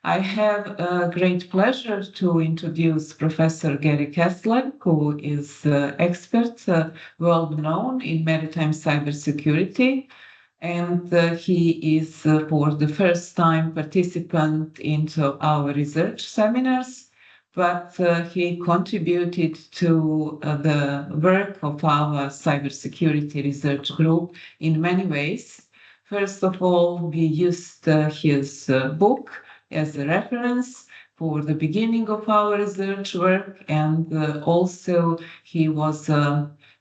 I have a great pleasure to introduce Professor Gary Kessler, who is expert, well known in maritime cybersecurity, and he is for the first time participant into our research seminars, but he contributed to the work of our cybersecurity research group in many ways. First of all, we used his book as a reference for the beginning of our research work, and also he was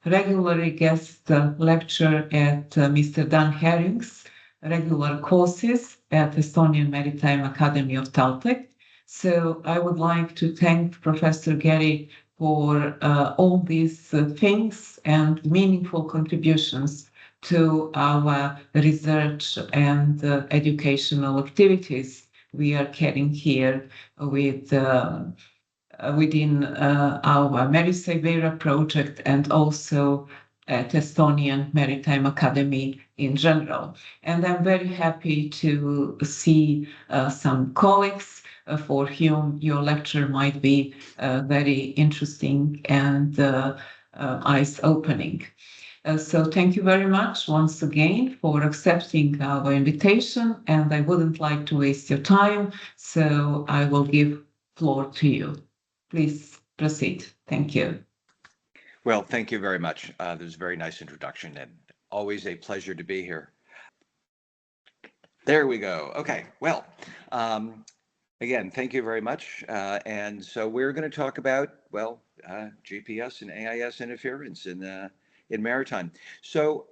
regularly guest lecturer at Mr. Dan Herring's regular courses at Estonian Maritime Academy of Taltech. So I would like to thank Professor Gary for all these things and meaningful contributions to our research and educational activities we are carrying here with within our Maritime project and also at Estonian Maritime Academy in general. And I'm very happy to see some colleagues for whom your lecture might be very interesting and eyes-opening. So thank you very much once again for accepting our invitation, and I wouldn't like to waste your time, so I will give floor to you. Please proceed. Thank you. Well, thank you very much. That was a very nice introduction and always a pleasure to be here. There we go. Okay, well, again, thank you very much. And so we're going to talk about, well, GPS and AIS interference in maritime. So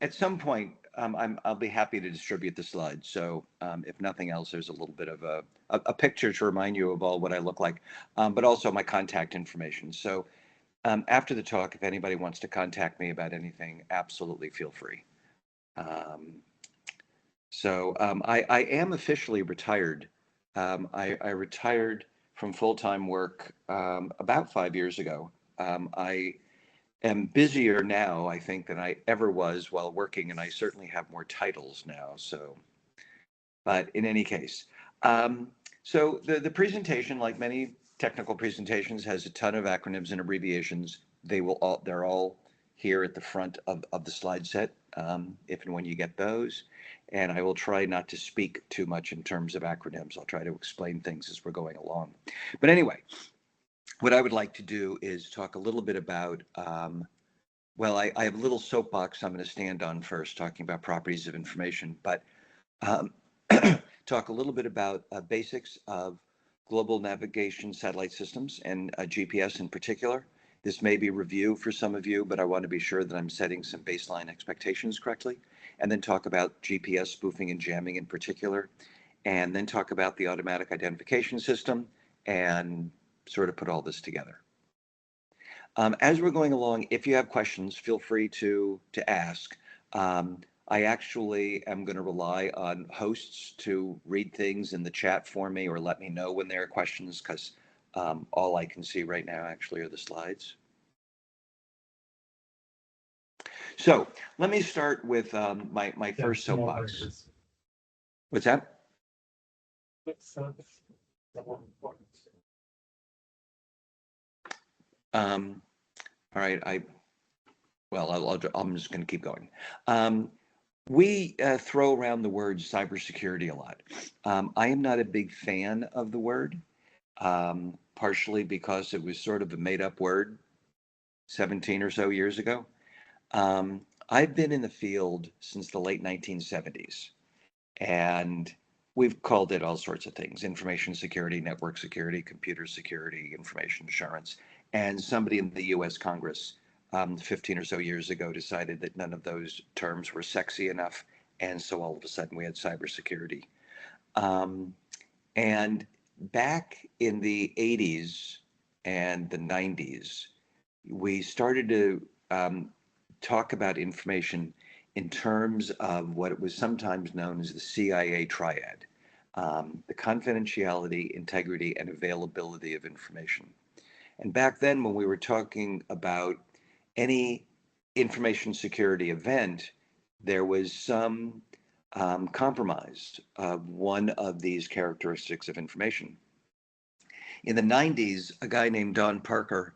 at some point, I'll be happy to distribute the slides. So if nothing else, there's a little bit of a picture to remind you of all what I look like, but also my contact information. So after the talk, if anybody wants to contact me about anything, absolutely feel free. I am officially retired. I retired from full-time work about 5 years ago. I am busier now, I think, than I ever was while working, and I certainly have more titles now. So, but in any case, so the presentation, like many technical presentations, has a ton of acronyms and abbreviations. They're all here at the front of the slide set, if and when you get those. And I will try not to speak too much in terms of acronyms. I'll try to explain things as we're going along. But anyway, what I would like to do is talk a little bit about, well, I have a little soapbox I'm going to stand on first, talking about properties of information, but talk a little bit about basics of global navigation satellite systems and GPS in particular. This may be review for some of you, but I want to be sure that I'm setting some baseline expectations correctly, and then talk about GPS spoofing and jamming in particular, and then talk about the automatic identification system and sort of put all this together. As we're going along, if you have questions, feel free to ask. I actually am going to rely on hosts to read things in the chat for me or let me know when there are questions, because all I can see right now actually are the slides. So let me start with my first soapbox. What's that? All right, I'm just going to keep going. We throw around the word cybersecurity a lot. I am not a big fan of the word, partially because it was sort of a made-up word 17 or so years ago. I've been in the field since the late 1970s, and we've called it all sorts of things: information security, network security, computer security, information assurance. And somebody in the US Congress 15 or so years ago decided that none of those terms were sexy enough. And so all of a sudden we had cybersecurity. And back in the 80s and the 90s, we started to talk about information in terms of what was sometimes known as the CIA triad: the confidentiality, integrity, and availability of information. And back then, when we were talking about any information security event, there was some compromised one of these characteristics of information. In the 90s, a guy named Don Parker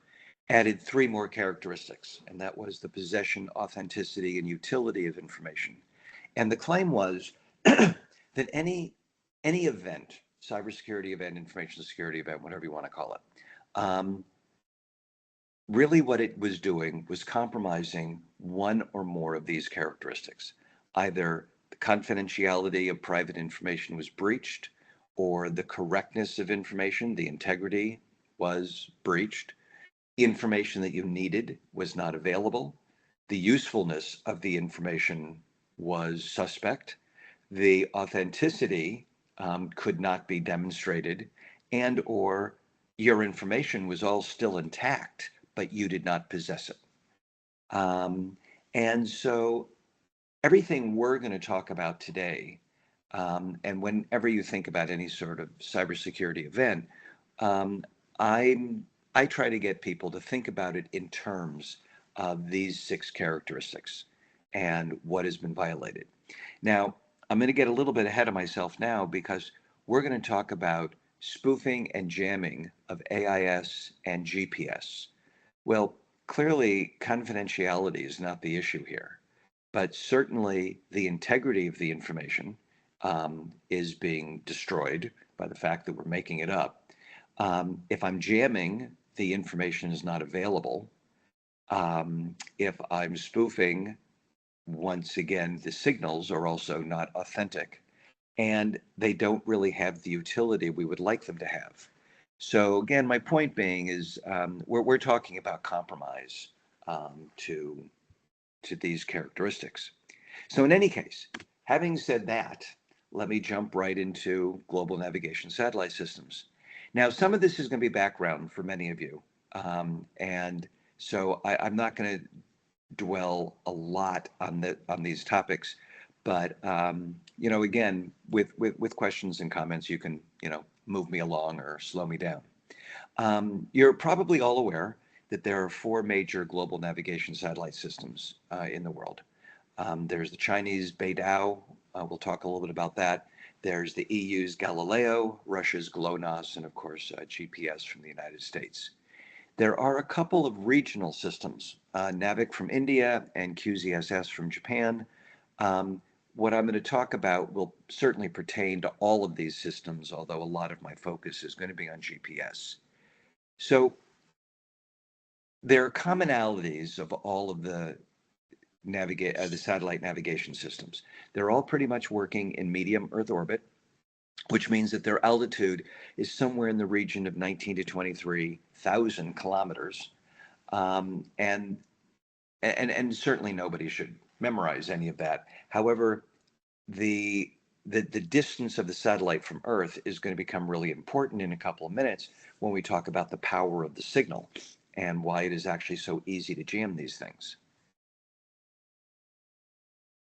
added three more characteristics, and that was the possession, authenticity, and utility of information. And the claim was that any event, cybersecurity event, information security event, whatever you want to call it, really what it was doing was compromising one or more of these characteristics. Either the confidentiality of private information was breached, or the correctness of information, the integrity was breached, information that you needed was not available, the usefulness of the information was suspect, the authenticity could not be demonstrated, and or your information was all still intact, but you did not possess it. And so everything we're going to talk about today, and whenever you think about any sort of cybersecurity event, um, I try to get people to think about it in terms of these six characteristics and what has been violated. Now, I'm going to get a little bit ahead of myself now because we're going to talk about spoofing and jamming of AIS and GPS. Well, clearly, confidentiality is not the issue here, but certainly the integrity of the information is being destroyed by the fact that we're making it up. If I'm jamming, the information is not available. If I'm spoofing, once again, the signals are also not authentic and they don't really have the utility we would like them to have. So again, my point being is we're talking about compromise to these characteristics. So in any case, having said that, let me jump right into global navigation satellite systems. Now, some of this is going to be background for many of you. And so I'm not going to dwell a lot on these topics, but again, with questions and comments, you can move me along or slow me down. You're probably all aware that there are four major global navigation satellite systems in the world. There's the Chinese Beidou. We'll talk a little bit about that. There's the EU's Galileo, Russia's GLONASS, and of course GPS from the United States. There are a couple of regional systems, NAVIC from India and QZSS from Japan. What I'm going to talk about will certainly pertain to all of these systems, although a lot of my focus is going to be on GPS. So there are commonalities of all of the satellite navigation systems. They're all pretty much working in medium Earth orbit, which means that their altitude is somewhere in the region of 19 to 23,000 kilometers. And certainly nobody should memorize any of that. However, the distance of the satellite from Earth is going to become really important in a couple of minutes when we talk about the power of the signal and why it is actually so easy to jam these things.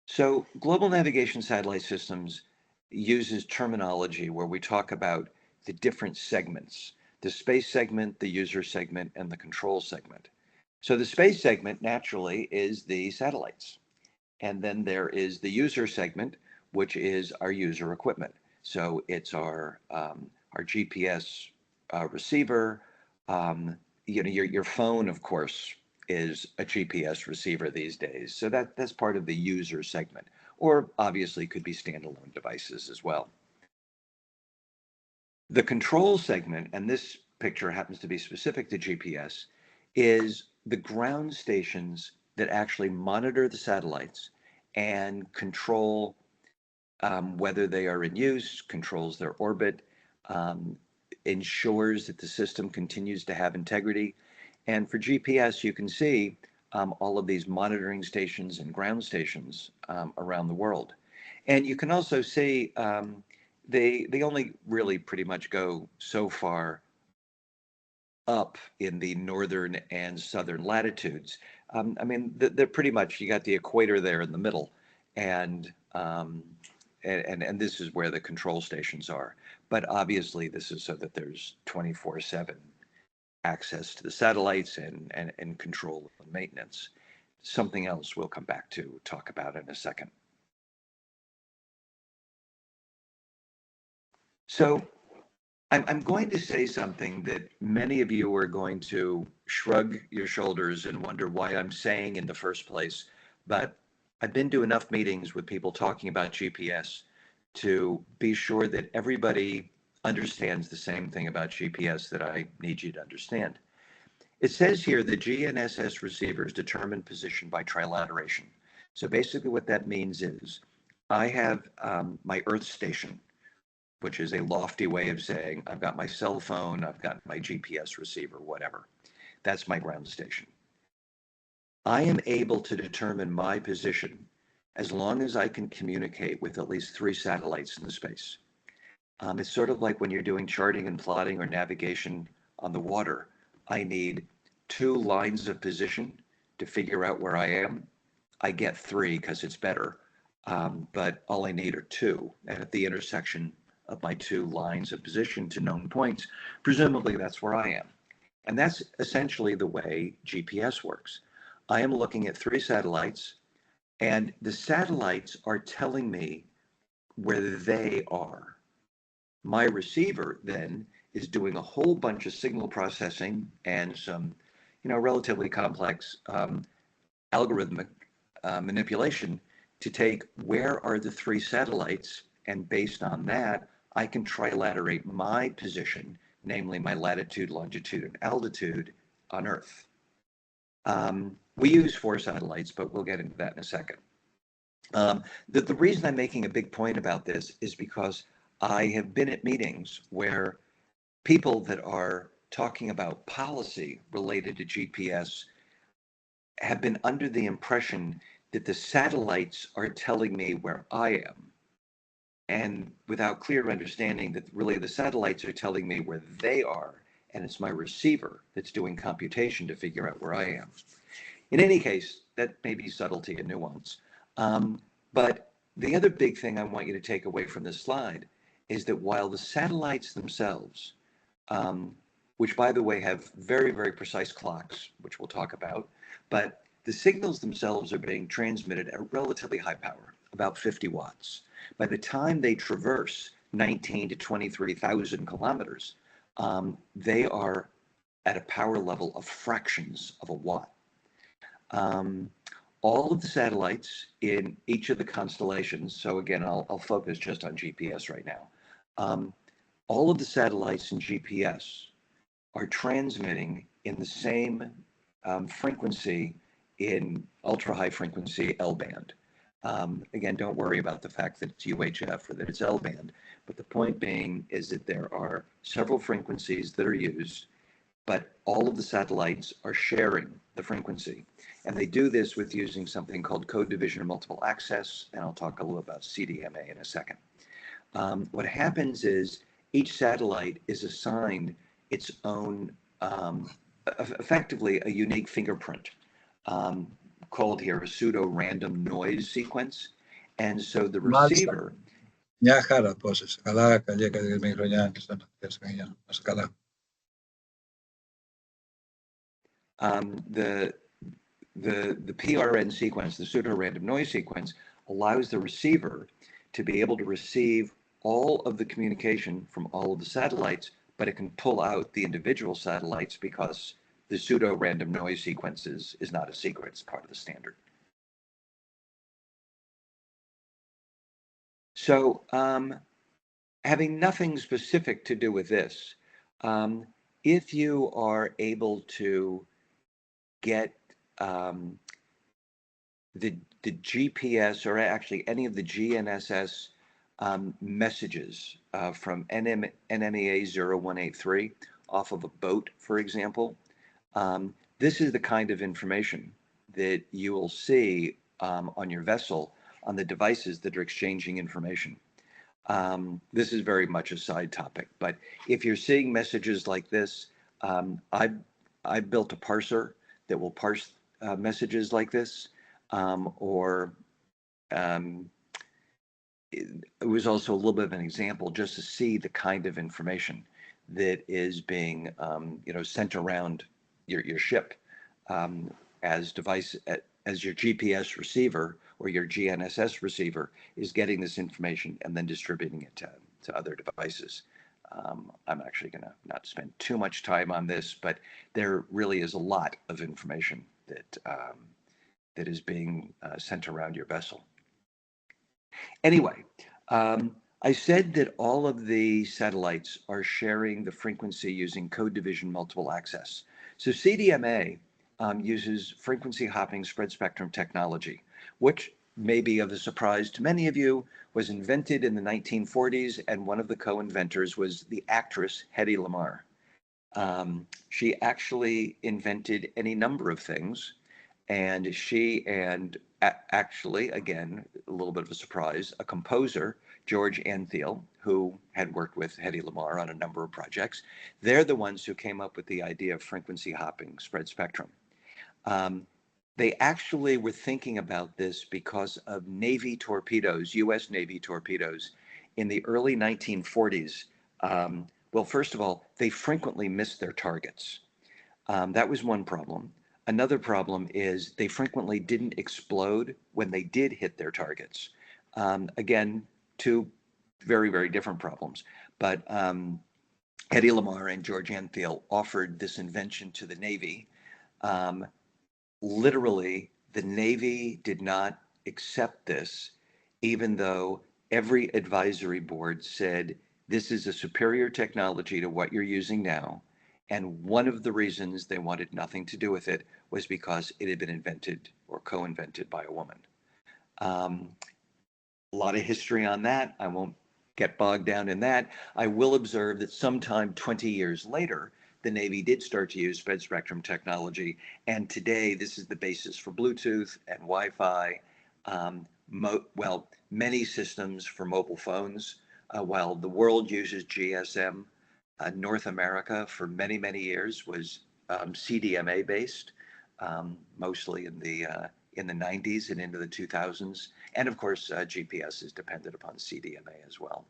So global navigation satellite systems uses terminology where we talk about the different segments, the space segment, the user segment, and the control segment. So the space segment naturally is the satellites. And then there is the user segment, which is our user equipment. So it's our GPS receiver. Your phone, of course, is a GPS receiver these days. So that's part of the user segment, or obviously could be standalone devices as well. The control segment, and this picture happens to be specific to GPS, is the ground stations that actually monitor the satellites and control whether they are in use, controls their orbit, ensures that the system continues to have integrity. And for GPS, you can see all of these monitoring stations and ground stations around the world. And you can also see they only really pretty much go so far up in the northern and southern latitudes. I mean, they're pretty much, you got the equator there in the middle, and this is where the control stations are. But obviously, this is so that there's 24/7 access to the satellites and control and maintenance. Something else we'll come back to talk about in a second. So I'm going to say something that many of you are going to shrug your shoulders and wonder why I'm saying in the first place. But I've been to enough meetings with people talking about GPS to be sure that everybody understands the same thing about GPS that I need you to understand. It says here the GNSS receivers determine position by trilateration. So basically what that means is I have my Earth station, which is a lofty way of saying I've got my cell phone, I've got my GPS receiver, whatever. That's my ground station. I am able to determine my position as long as I can communicate with at least 3 satellites in the space. It's sort of like when you're doing charting and plotting or navigation on the water. I need 2 lines of position to figure out where I am. I get 3 because it's better, but all I need are 2. And at the intersection of my 2 lines of position to known points, presumably that's where I am. And that's essentially the way GPS works. I am looking at 3 satellites, and the satellites are telling me where they are. My receiver then is doing a whole bunch of signal processing and some, relatively complex algorithmic manipulation to take where are the 3 satellites, and based on that, I can trilaterate my position, namely my latitude, longitude, and altitude on Earth. We use 4 satellites, but we'll get into that in a second. The reason I'm making a big point about this is because I have been at meetings where people that are talking about policy related to GPS have been under the impression that the satellites are telling me where I am, and without clear understanding that really the satellites are telling me where they are, and it's my receiver that's doing computation to figure out where I am. In any case, that may be subtlety and nuance. But the other big thing I want you to take away from this slide is that while the satellites themselves, which by the way have very, very precise clocks, which we'll talk about, but the signals themselves are being transmitted at relatively high power, about 50 watts. By the time they traverse 19 to 23,000 kilometers, they are at a power level of fractions of a watt. All of the satellites in each of the constellations, so again, I'll focus just on GPS right now. All of the satellites in GPS are transmitting in the same frequency in ultra high frequency L band. Again, don't worry about the fact that it's UHF or that it's L band, but the point being is that there are several frequencies that are used, but all of the satellites are sharing the frequency. And they do this with using something called code division or multiple access, and I'll talk a little about CDMA in a second. What happens is each satellite is assigned its own, effectively a unique fingerprint, called here a pseudo-random noise sequence. And so the receiver... The PRN sequence, the pseudo-random noise sequence, allows the receiver to be able to receive all of the communication from all of the satellites, but it can pull out the individual satellites because the pseudo-random noise sequence is not a secret, it's part of the standard. So having nothing specific to do with this, if you are able to get the GPS or actually any of the GNSS messages from NMEA 0183 off of a boat, for example, this is the kind of information that you will see on your vessel on the devices that are exchanging information. This is very much a side topic, but if you're seeing messages like this, I've built a parser that will parse messages like this, it was also a little bit of an example just to see the kind of information that is being sent around your ship as your GPS receiver or your GNSS receiver is getting this information and then distributing it to other devices. I'm actually going to not spend too much time on this, but there really is a lot of information that is being sent around your vessel. Anyway, I said that all of the satellites are sharing the frequency using code division multiple access. So CDMA uses frequency hopping spread spectrum technology, which may be of a surprise to many of you, was invented in the 1940s, and one of the co-inventors was the actress Hedy Lamarr. She actually invented any number of things, and she and actually, again, a little bit of a surprise, a composer, George Antheil, who had worked with Hedy Lamarr on a number of projects, they're the ones who came up with the idea of frequency hopping spread spectrum. They actually were thinking about this because of Navy torpedoes, US Navy torpedoes in the early 1940s. Well, first of all, they frequently missed their targets. That was one problem. Another problem is they frequently didn't explode when they did hit their targets. Again, two very, very different problems. But Hedy Lamarr and George Antheil offered this invention to the Navy. Literally, the Navy did not accept this, even though every advisory board said this is a superior technology to what you're using now. And one of the reasons they wanted nothing to do with it was because it had been invented or co-invented by a woman. A lot of history on that. I won't get bogged down in that. I will observe that sometime 20 years later, the Navy did start to use spread spectrum technology. And today, this is the basis for Bluetooth and Wi-Fi. Well, many systems for mobile phones. While the world uses GSM, North America for many, many years was CDMA based, mostly in the 90s and into the 2000s. And of course, GPS is dependent upon CDMA as well.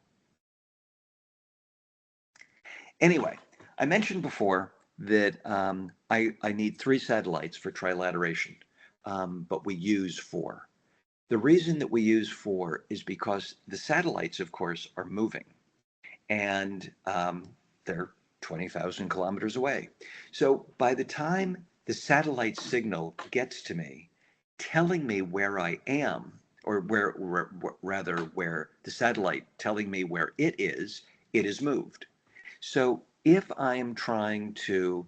Anyway, I mentioned before that I need 3 satellites for trilateration, but we use 4. The reason that we use 4 is because the satellites, of course, are moving, and they're 20,000 kilometers away. So by the time the satellite signal gets to me, telling me where I am, or rather where the satellite telling me where it is moved. So if I am trying to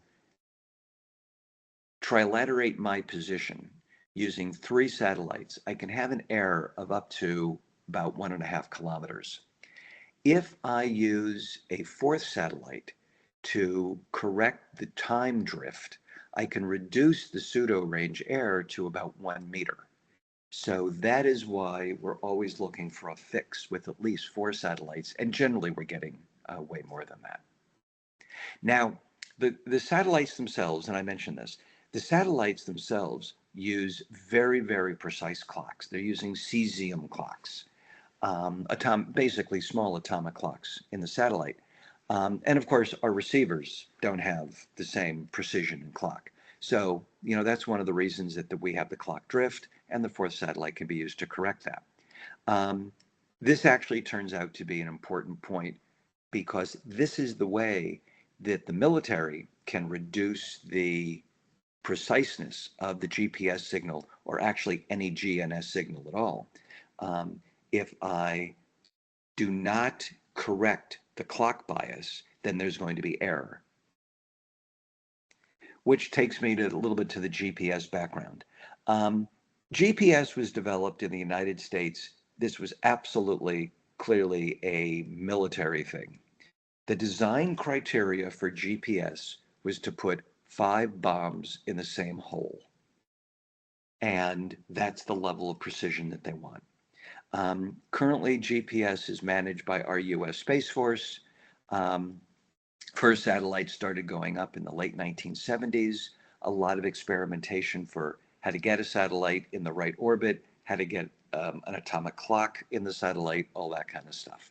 trilaterate my position using 3 satellites, I can have an error of up to about 1.5 kilometers. If I use a 4th satellite to correct the time drift, I can reduce the pseudo-range error to about 1 meter. So that is why we're always looking for a fix with at least 4 satellites, and generally we're getting way more than that. Now, the satellites themselves, and I mentioned this, the satellites themselves use very, very precise clocks. They're using cesium clocks, basically small atomic clocks in the satellite. And of course, our receivers don't have the same precision in clock. So, that's one of the reasons that we have the clock drift, and the 4th satellite can be used to correct that. This actually turns out to be an important point, because this is the way that the military can reduce the preciseness of the GPS signal, or actually any GNSS signal at all. If I do not correct the clock bias, then there's going to be error. Which takes me to a little bit to the GPS background. GPS was developed in the United States. This was absolutely, clearly a military thing. The design criteria for GPS was to put 5 bombs in the same hole. And that's the level of precision that they want. Currently, GPS is managed by our US Space Force. First satellites started going up in the late 1970s. A lot of experimentation for how to get a satellite in the right orbit, how to get an atomic clock in the satellite, all that kind of stuff.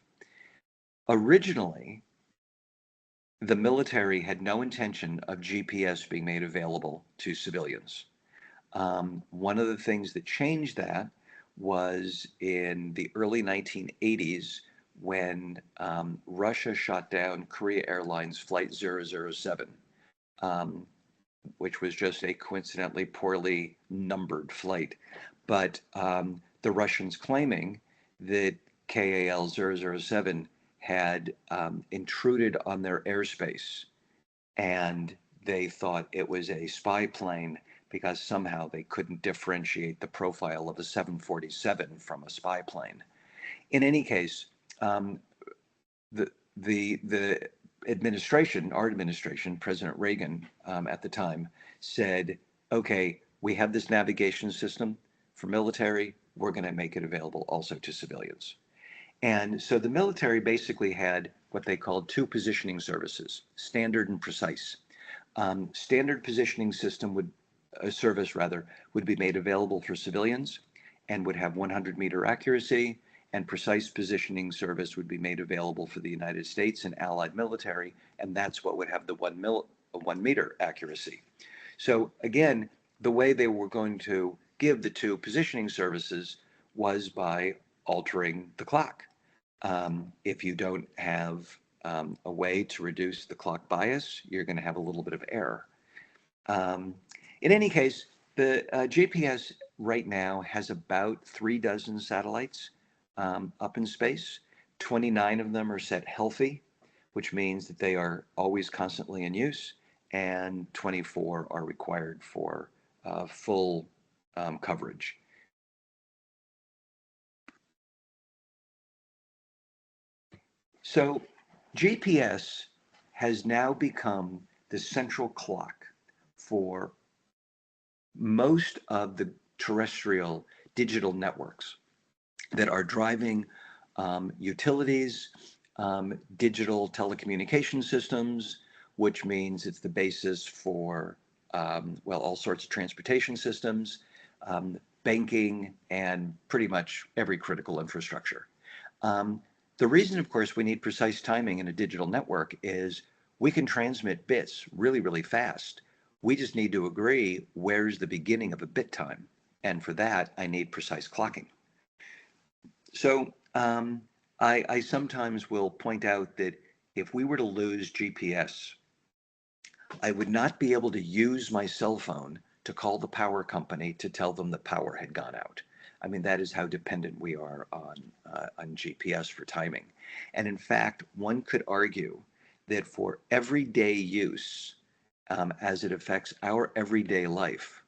Originally, the military had no intention of GPS being made available to civilians. One of the things that changed that was in the early 1980s when Russia shot down Korea Airlines Flight 007, um, which was just a coincidentally poorly numbered flight. But the Russians claiming that KAL 007 had intruded on their airspace, and they thought it was a spy plane because somehow they couldn't differentiate the profile of a 747 from a spy plane. In any case, um, the administration, our administration, President Reagan at the time, said, "Okay, we have this navigation system for military. We're going to make it available also to civilians." And so the military basically had what they called two positioning services, standard and precise. Standard positioning system would, a service rather, would be made available for civilians and would have 100-meter accuracy, and precise positioning service would be made available for the United States and allied military, and that's what would have the 1 meter accuracy. So again, the way they were going to give the two positioning services was by altering the clock. If you don't have a way to reduce the clock bias, you're going to have a little bit of error. In any case, the GPS right now has about 3 dozen satellites up in space. 29 of them are set healthy, which means that they are always constantly in use, and 24 are required for full coverage. So GPS has now become the central clock for most of the terrestrial digital networks that are driving utilities, digital telecommunication systems, which means it's the basis for, well, all sorts of transportation systems, banking, and pretty much every critical infrastructure. The reason, of course, we need precise timing in a digital network is we can transmit bits really, really fast. We just need to agree where's the beginning of a bit time. And for that, I need precise clocking. So I sometimes will point out that if we were to lose GPS, I would not be able to use my cell phone to call the power company to tell them the power had gone out. I mean, that is how dependent we are on GPS for timing. And in fact, one could argue that for everyday use, as it affects our everyday life,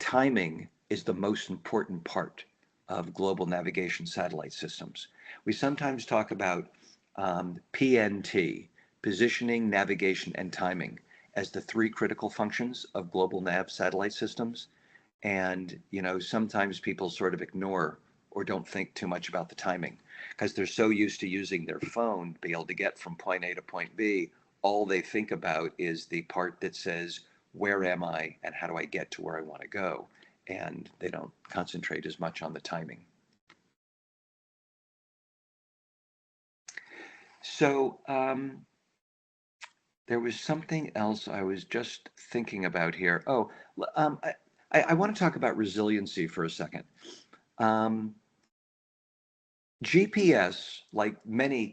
timing is the most important part of global navigation satellite systems. We sometimes talk about PNT, positioning, navigation, and timing, as the three critical functions of global nav satellite systems. And, you know, sometimes people sort of ignore or don't think too much about the timing because they're so used to using their phone to be able to get from point A to point B. All they think about is the part that says, where am I and how do I get to where I want to go? And they don't concentrate as much on the timing. So there was something else I was just thinking about here. Oh, I want to talk about resiliency for a second. GPS, like many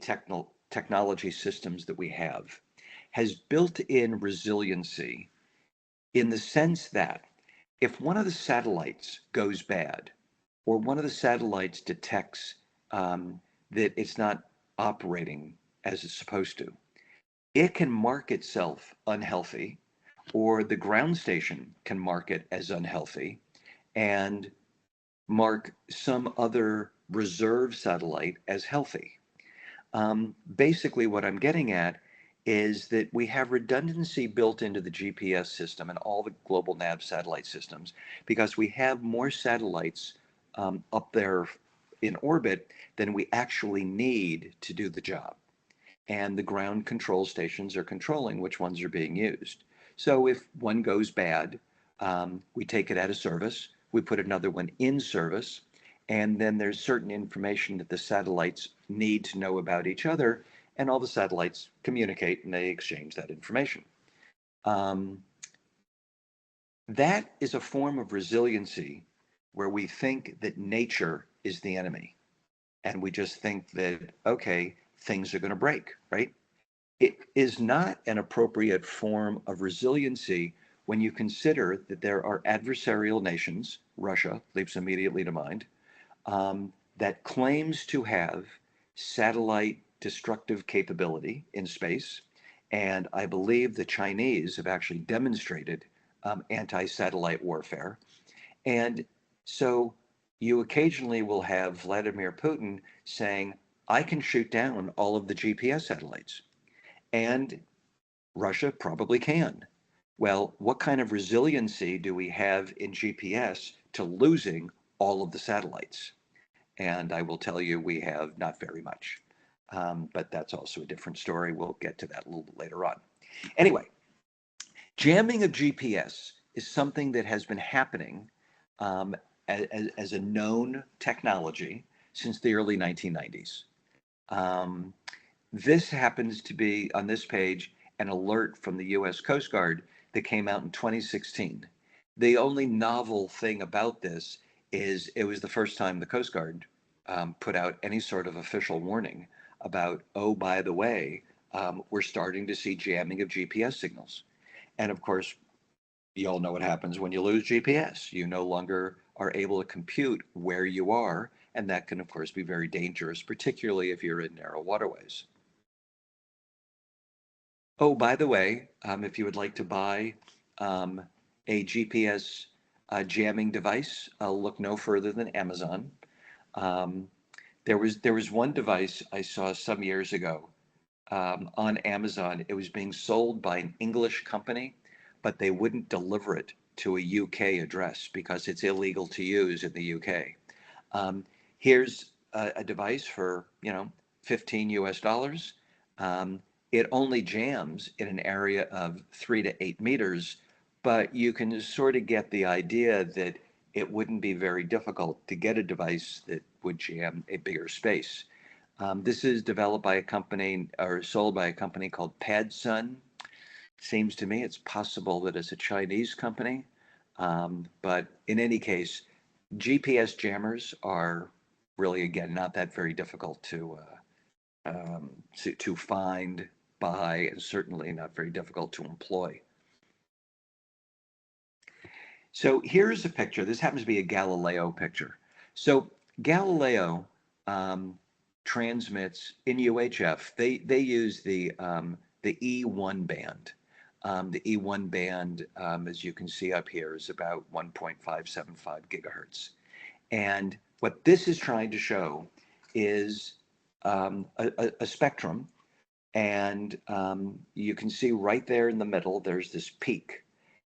technology systems that we have, has built-in resiliency in the sense that if one of the satellites goes bad, or one of the satellites detects that it's not operating as it's supposed to, it can mark itself unhealthy, or the ground station can mark it as unhealthy and mark some other reserve satellite as healthy. Basically, what I'm getting at is that we have redundancy built into the GPS system and all the global nav satellite systems because we have more satellites up there in orbit than we actually need to do the job. And the ground control stations are controlling which ones are being used. So if one goes bad, we take it out of service, we put another one in service, and then there's certain information that the satellites need to know about each other, and all the satellites communicate and they exchange that information. That is a form of resiliency where we think that nature is the enemy. and we just think that, okay, things are going to break, right? It is not an appropriate form of resiliency when you consider that there are adversarial nations, Russia leaps immediately to mind, that claims to have satellite destructive capability in space. And I believe the Chinese have actually demonstrated anti satellite warfare. And so you occasionally will have Vladimir Putin saying, I can shoot down all of the GPS satellites. And Russia probably can. Well, what kind of resiliency do we have in GPS to losing all of the satellites? And I will tell you, we have not very much. But that's also a different story. We'll get to that a little bit later on. Anyway, jamming of GPS is something that has been happening um, as a known technology since the early 1990s. Um, this happens to be on this page an alert from the US Coast Guard that came out in 2016. The only novel thing about this is it was the first time the Coast Guard put out any sort of official warning about, oh, by the way, we're starting to see jamming of GPS signals. And of course, you all know what happens when you lose GPS. You no longer are able to compute where you are, and that can, of course, be very dangerous, particularly if you're in narrow waterways. Oh, by the way, if you would like to buy um, a GPS jamming device, I'll look no further than Amazon. Um, there was one device I saw some years ago on Amazon. It was being sold by an English company, but they wouldn't deliver it to a UK address because it's illegal to use in the UK. Um, Here's a device for 15 US dollars. Um, it only jams in an area of 3 to 8 meters, but you can sort of get the idea that it wouldn't be very difficult to get a device that would jam a bigger space. This is developed by a company or sold by a company called Padsun. Seems to me it's possible that it's a Chinese company. But in any case, GPS jammers are really, again, not that very difficult to find, buy, and certainly not very difficult to employ. So here's a picture. This happens to be a Galileo picture. So Galileo um, transmits in UHF. They use the E1 band. The E1 band, as you can see up here, is about 1.575 gigahertz. And what this is trying to show is a spectrum. And you can see right there in the middle, there's this peak.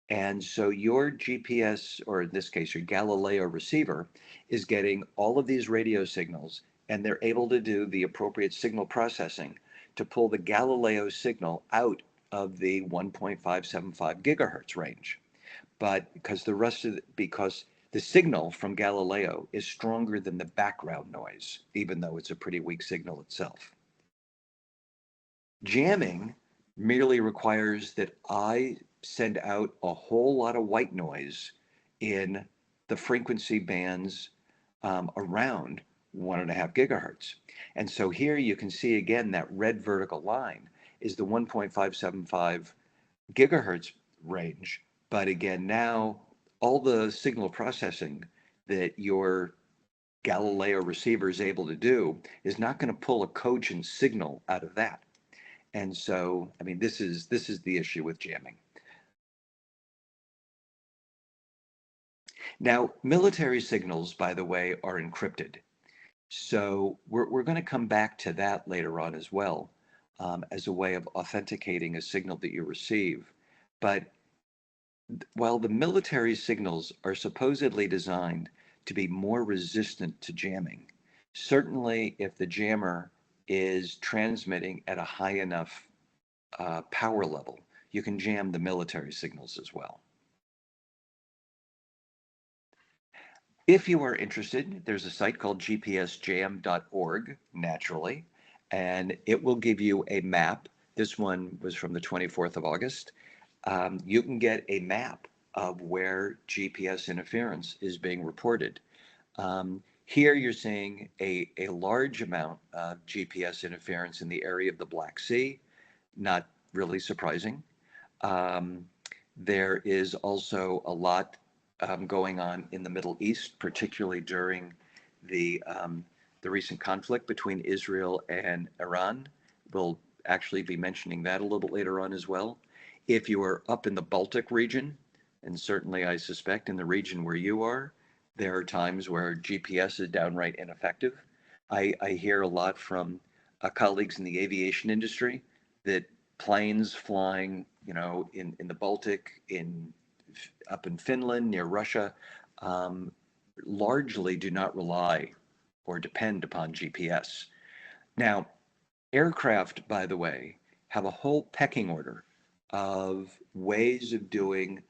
And so your GPS, or in this case, your Galileo receiver, is getting all of these radio signals, and they're able to do the appropriate signal processing to pull the Galileo signal out of the 1.575 gigahertz range. But because the signal from Galileo is stronger than the background noise, even though it's a pretty weak signal itself. Jamming merely requires that I send out a whole lot of white noise in the frequency bands around 1.5 gigahertz. And so here you can see again that red vertical line is the 1.575 gigahertz range. But again, now all the signal processing that your Galileo receiver is able to do is not going to pull a cogent signal out of that. And so, I mean, this is the issue with jamming. Now, military signals, by the way, are encrypted. So we're going to come back to that later on as well, as a way of authenticating a signal that you receive. But while the military signals are supposedly designed to be more resistant to jamming, certainly if the jammer is transmitting at a high enough power level, you can jam the military signals as well. If you are interested, there's a site called gpsjam.org, naturally, and it will give you a map. This one was from the 24th of August. You can get a map of where GPS interference is being reported. Here you're seeing a large amount of GPS interference in the area of the Black Sea, not really surprising. Um, there is also a lot going on in the Middle East, particularly during the recent conflict between Israel and Iran. We'll actually be mentioning that a little bit later on as well. If you are up in the Baltic region, and certainly I suspect in the region where you are, there are times where GPS is downright ineffective. I hear a lot from colleagues in the aviation industry that planes flying, in the Baltic, up in Finland near Russia, um, largely do not rely or depend upon GPS. Now, aircraft, by the way, have a whole pecking order of ways of doing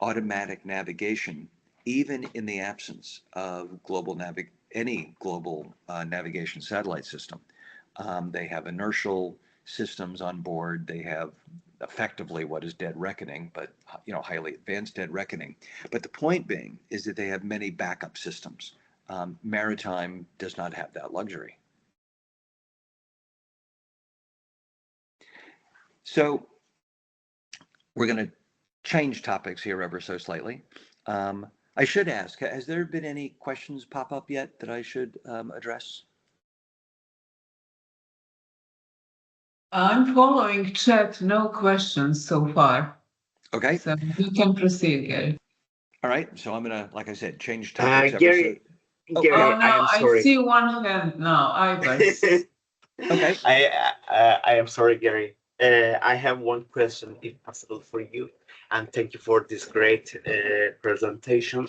automatic navigation, even in the absence of any global navigation satellite system. They have inertial systems on board. They have effectively what is dead reckoning, but highly advanced dead reckoning. But the point being is that they have many backup systems. Maritime does not have that luxury. So we're going to change topics here ever so slightly. I should ask, has there been any questions pop up yet that I should address? I'm following chat, no questions so far. Okay. So you can proceed, Gary. All right. So I'm going to, like I said, change topics ever Gary, so. Gary, Oh, no, I am I sorry. see one hand now, Ives. Okay. I am sorry, Gary. I have one question, if possible, for you, and thank you for this great presentation.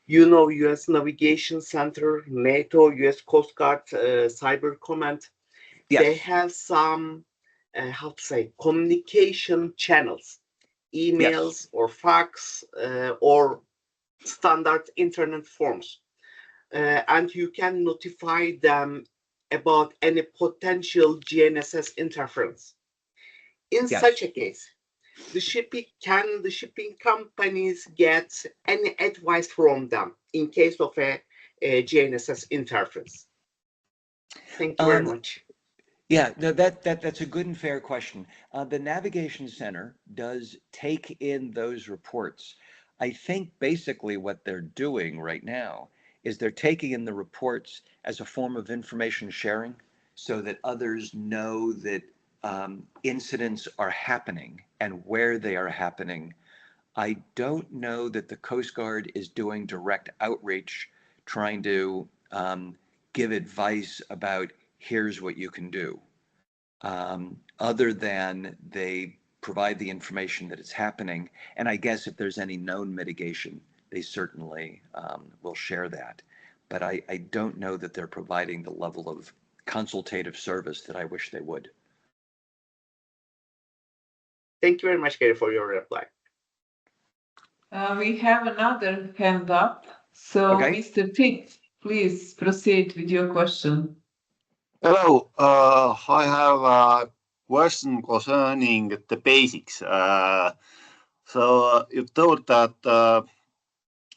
U.S. Navigation Center, NATO, U.S. Coast Guard, Cyber Command, they Yes. have some, how to say, communication channels, emails or fax or standard internet forms. And you can notify them about any potential GNSS interference. In Yes. such a case, the shipping companies get any advice from them in case of a GNSS interference? Thank you very much. Yeah, no, that's a good and fair question. The Navigation Center does take in those reports. I think basically what they're doing right now is they're taking in the reports as a form of information sharing so that others know that incidents are happening and where they are happening. I don't know that the Coast Guard is doing direct outreach, trying to give advice about here's what you can do, other than they provide the information that it's happening. And I guess if there's any known mitigation, they certainly will share that. But I don't know that they're providing the level of consultative service that I wish they would. Thank you very much, Gary, for your reply. We have another hand up. So, Okay. Mr. Pitt, please proceed with your question. Hello, I have a question concerning the basics. So you told that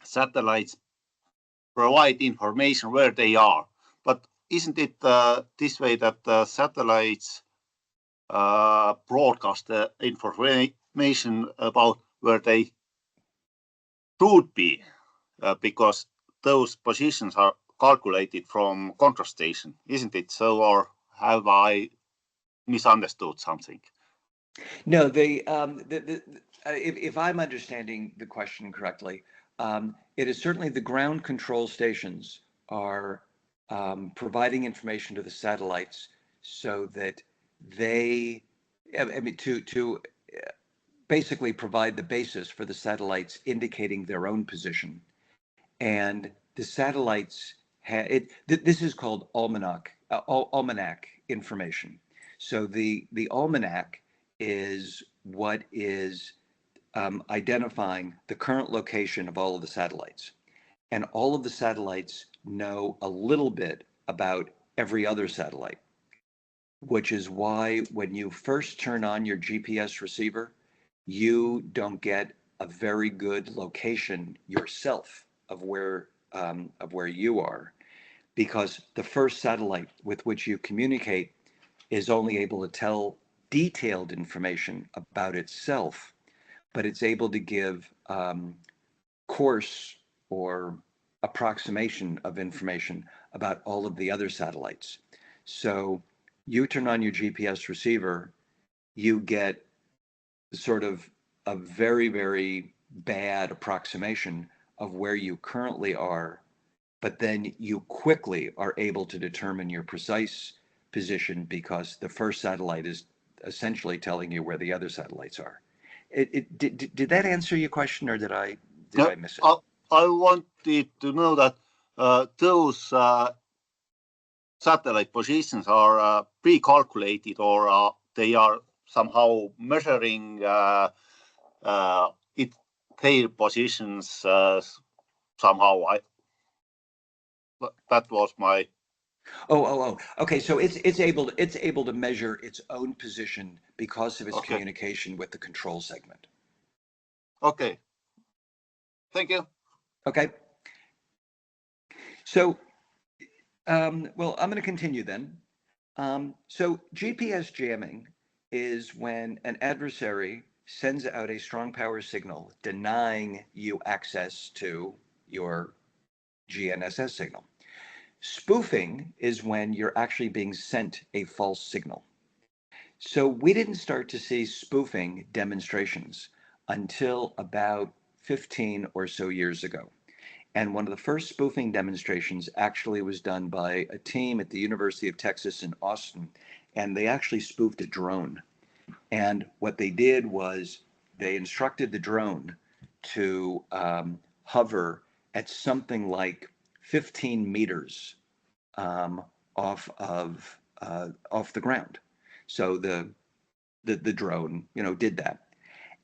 satellites provide information where they are, but isn't it this way that satellites broadcast the information about where they should be, because those positions are calculated from control station, isn't it so, or have I misunderstood something? No, if I'm understanding the question correctly, it is certainly the ground control stations are providing information to the satellites so that to basically provide the basis for the satellites indicating their own position. And the satellites this is called almanac information. So the almanac is what is identifying the current location of all of the satellites. And all of the satellites know a little bit about every other satellite, which is why when you first turn on your GPS receiver, you don't get a very good location yourself of where you are. because the first satellite with which you communicate is only able to tell detailed information about itself, but it's able to give course or approximation of information about all of the other satellites. So you turn on your GPS receiver, you get sort of a very, very bad approximation of where you currently are, but then you quickly are able to determine your precise position because the first satellite is essentially telling you where the other satellites are. Did that answer your question, or did I miss it? I wanted to know that those satellite positions are pre-calculated, or they are somehow measuring their positions somehow. That was my. Okay. So it's able to measure its own position because of its communication with the control segment. Okay. Thank you. Okay. So, well, I'm going to continue then. So GPS jamming is when an adversary sends out a strong power signal denying you access to your GNSS signal. Spoofing is when you're actually being sent a false signal. So we didn't start to see spoofing demonstrations until about 15 or so years ago. And one of the first spoofing demonstrations actually was done by a team at the University of Texas in Austin, and they actually spoofed a drone. And what they did was they instructed the drone to hover at something like 15 meters off the ground. So the drone, did that.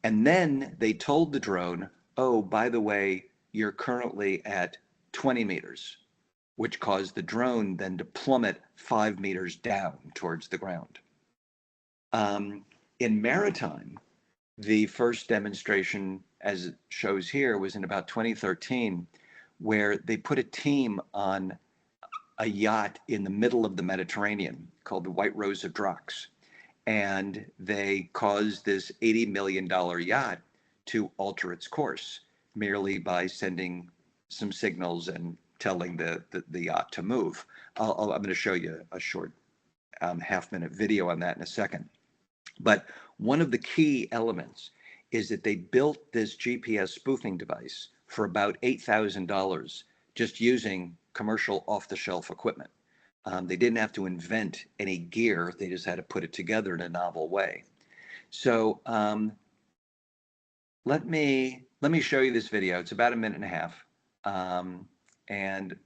And then they told the drone, oh, by the way, you're currently at 20 meters, which caused the drone then to plummet 5 meters down towards the ground. In Maritime, the first demonstration, as it shows here, was in about 2013, where they put a team on a yacht in the middle of the Mediterranean called the White Rose of Drox. And they caused this $80 million yacht to alter its course merely by sending some signals and telling the yacht to move. I'm going to show you a short half-minute video on that in a second. But one of the key elements is that they built this GPS spoofing device for about $8,000 just using commercial off-the-shelf equipment. They didn't have to invent any gear. They just had to put it together in a novel way. So let me show you this video. It's about 1.5 minutes, and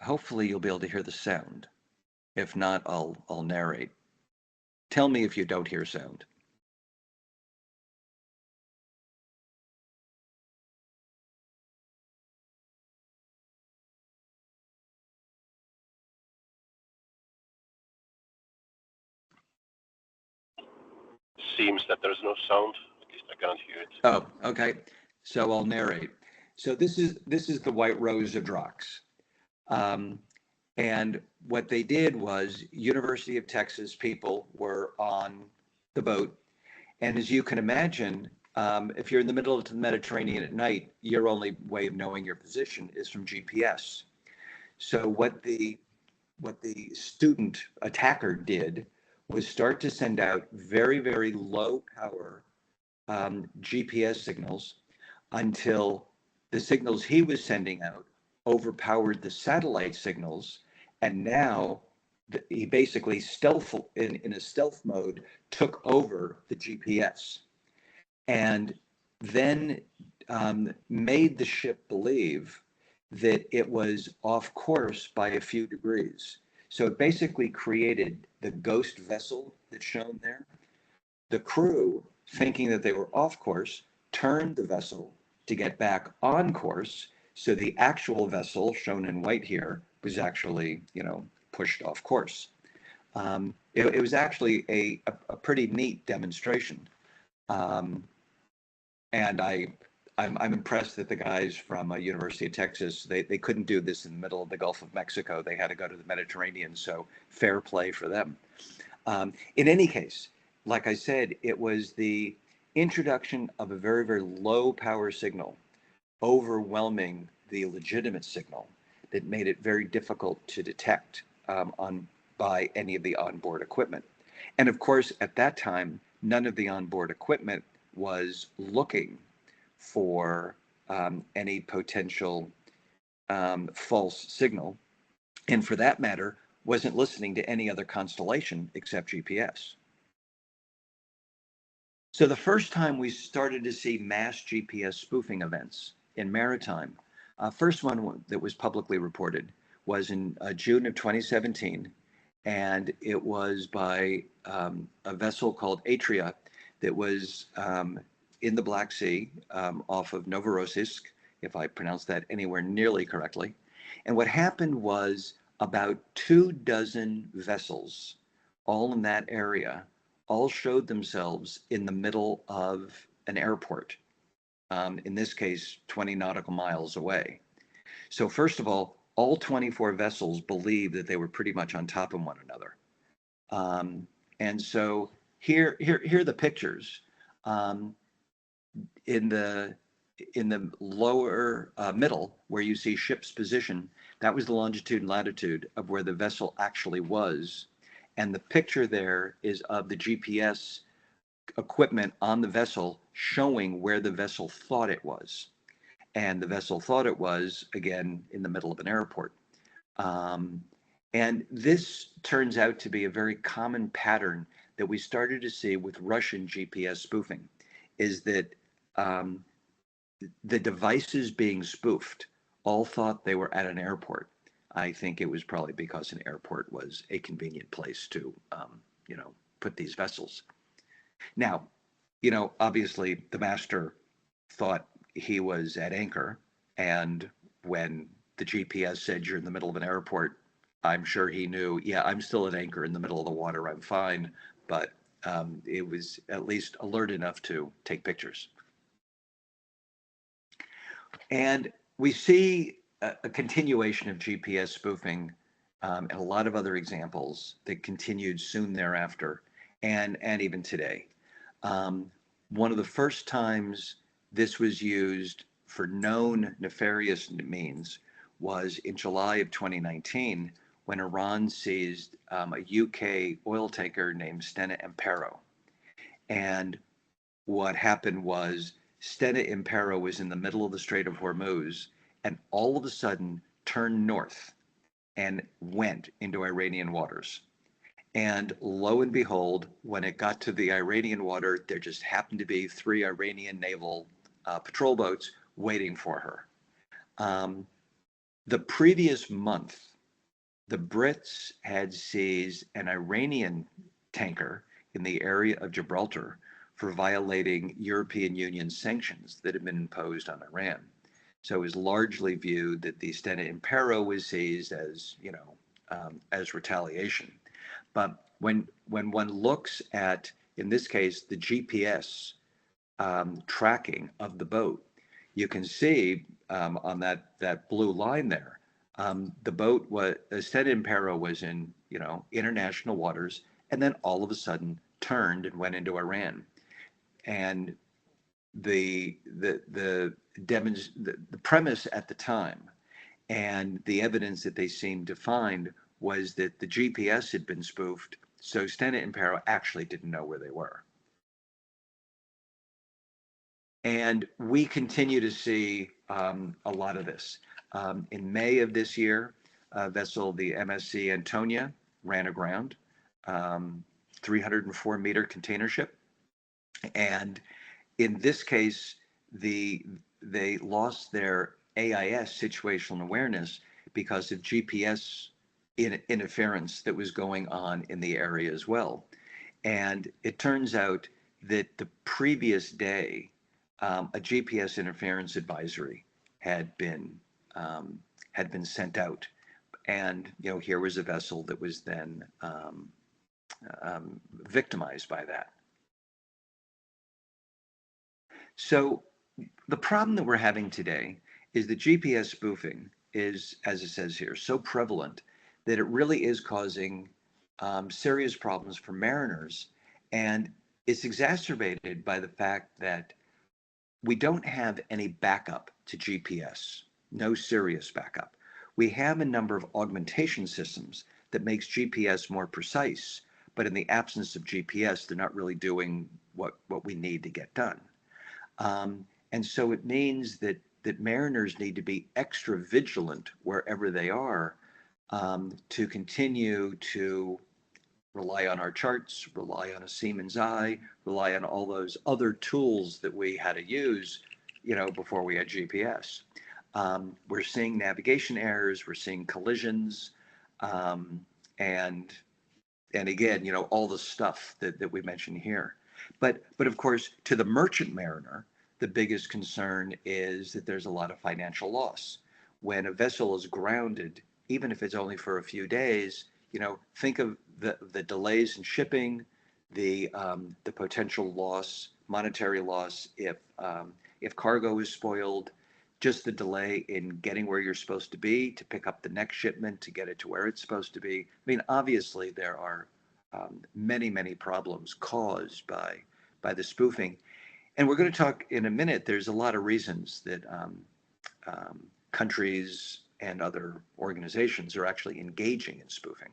hopefully you'll be able to hear the sound. If not, I'll narrate. Tell me if you don't hear sound. Seems that there's no sound. At least I can't hear it. Oh, okay. So I'll narrate. So this is the White Rose of Drox. And what they did was University of Texas people were on the boat. And as you can imagine, if you're in the middle of the Mediterranean at night, your only way of knowing your position is from GPS. So what the student attacker did was start to send out very, very low power GPS signals until the signals he was sending out overpowered the satellite signals. And now he basically in a stealth mode took over the GPS and then made the ship believe that it was off course by a few degrees. So it basically created the ghost vessel that's shown there. The crew, thinking that they were off course, turned the vessel to get back on course. So the actual vessel, shown in white here, was actually, pushed off course. It was actually a pretty neat demonstration. And I'm impressed that the guys from University of Texas, they couldn't do this in the middle of the Gulf of Mexico. They had to go to the Mediterranean, so fair play for them. In any case, like I said, it was the introduction of a very, very low power signal overwhelming the legitimate signal that made it very difficult to detect by any of the onboard equipment. And of course, at that time, none of the onboard equipment was looking for any potential false signal, and for that matter, wasn't listening to any other constellation except GPS. So the first time we started to see mass GPS spoofing events in maritime, first one that was publicly reported was in June of 2017, and it was by a vessel called Atria that was in the Black Sea off of Novorossiysk, if I pronounced that anywhere nearly correctly. And what happened was about 24 vessels, all in that area, all showed themselves in the middle of an airport, in this case, 20 nautical miles away. So first of all 24 vessels believed that they were pretty much on top of one another. And so here are the pictures. In the lower middle, where you see ship's position, that was the longitude and latitude of where the vessel actually was. And the picture there is of the GPS equipment on the vessel showing where the vessel thought it was. And the vessel thought it was, again, in the middle of an airport. And this turns out to be a very common pattern that we started to see with Russian GPS spoofing, is that the devices being spoofed all thought they were at an airport. I think it was probably because an airport was a convenient place to, put these vessels. Now, obviously the master thought he was at anchor, and when the GPS said you're in the middle of an airport, I'm sure he knew, yeah, I'm still at anchor in the middle of the water, I'm fine, but it was at least alert enough to take pictures. And we see a continuation of GPS spoofing and a lot of other examples that continued soon thereafter and even today. One of the first times this was used for known nefarious means was in July of 2019, when Iran seized a UK oil tanker named Stena Impero. And what happened was Stena Impero was in the middle of the Strait of Hormuz and all of a sudden turned north and went into Iranian waters. And lo and behold, when it got to the Iranian water, there just happened to be 3 Iranian naval patrol boats waiting for her. The previous month, the Brits had seized an Iranian tanker in the area of Gibraltar for violating European Union sanctions that had been imposed on Iran. So it was largely viewed that the Stena Impero was seized as, as retaliation. But when one looks at, in this case, the GPS tracking of the boat, you can see on that blue line there, the boat was, Stena Impero was in, international waters, and then all of a sudden turned and went into Iran. And the premise at the time and the evidence that they seemed to find was that the GPS had been spoofed, so Stena Impero actually didn't know where they were. And we continue to see a lot of this. In May of this year, a vessel, the MSC Antonia, ran aground, 304-meter container ship. And in this case, they lost their AIS, situational awareness, because of GPS interference that was going on in the area as well. And it turns out that the previous day, a GPS interference advisory had been sent out, and here was a vessel that was then victimized by that. So the problem that we're having today is that GPS spoofing is, as it says here, so prevalent that it really is causing serious problems for mariners. And it's exacerbated by the fact that we don't have any backup to GPS, no serious backup. We have a number of augmentation systems that makes GPS more precise, but in the absence of GPS, they're not really doing what we need to get done. And so it means that mariners need to be extra vigilant wherever they are, to continue to rely on our charts, rely on a seaman's eye, rely on all those other tools that we had to use, before we had GPS. We're seeing navigation errors, we're seeing collisions, and again, all the stuff that we mentioned here. But of course, to the merchant mariner, the biggest concern is that there's a lot of financial loss. When a vessel is grounded, even if it's only for a few days, think of the delays in shipping, the potential loss, monetary loss if cargo is spoiled, just the delay in getting where you're supposed to be to pick up the next shipment to get it to where it's supposed to be. I mean, obviously there are many problems caused by the spoofing, and we're going to talk in a minute. There's a lot of reasons that countries and other organizations are actually engaging in spoofing.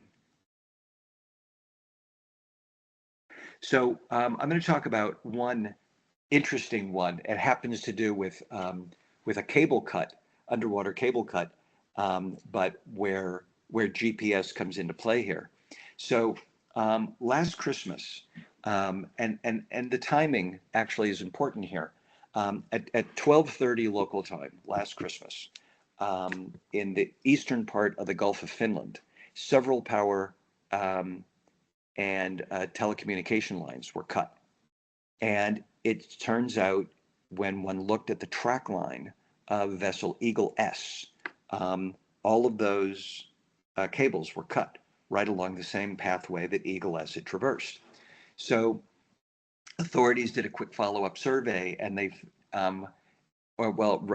So I'm going to talk about one interesting one. It happens to do with a cable cut, underwater cable cut, but where GPS comes into play here. So last Christmas, and the timing actually is important here. At 12:30 local time last Christmas, in the eastern part of the Gulf of Finland, several power and telecommunication lines were cut. And it turns out, when one looked at the track line of vessel Eagle S, all of those cables were cut right along the same pathway that Eagle S had traversed. So authorities did a quick follow-up survey, and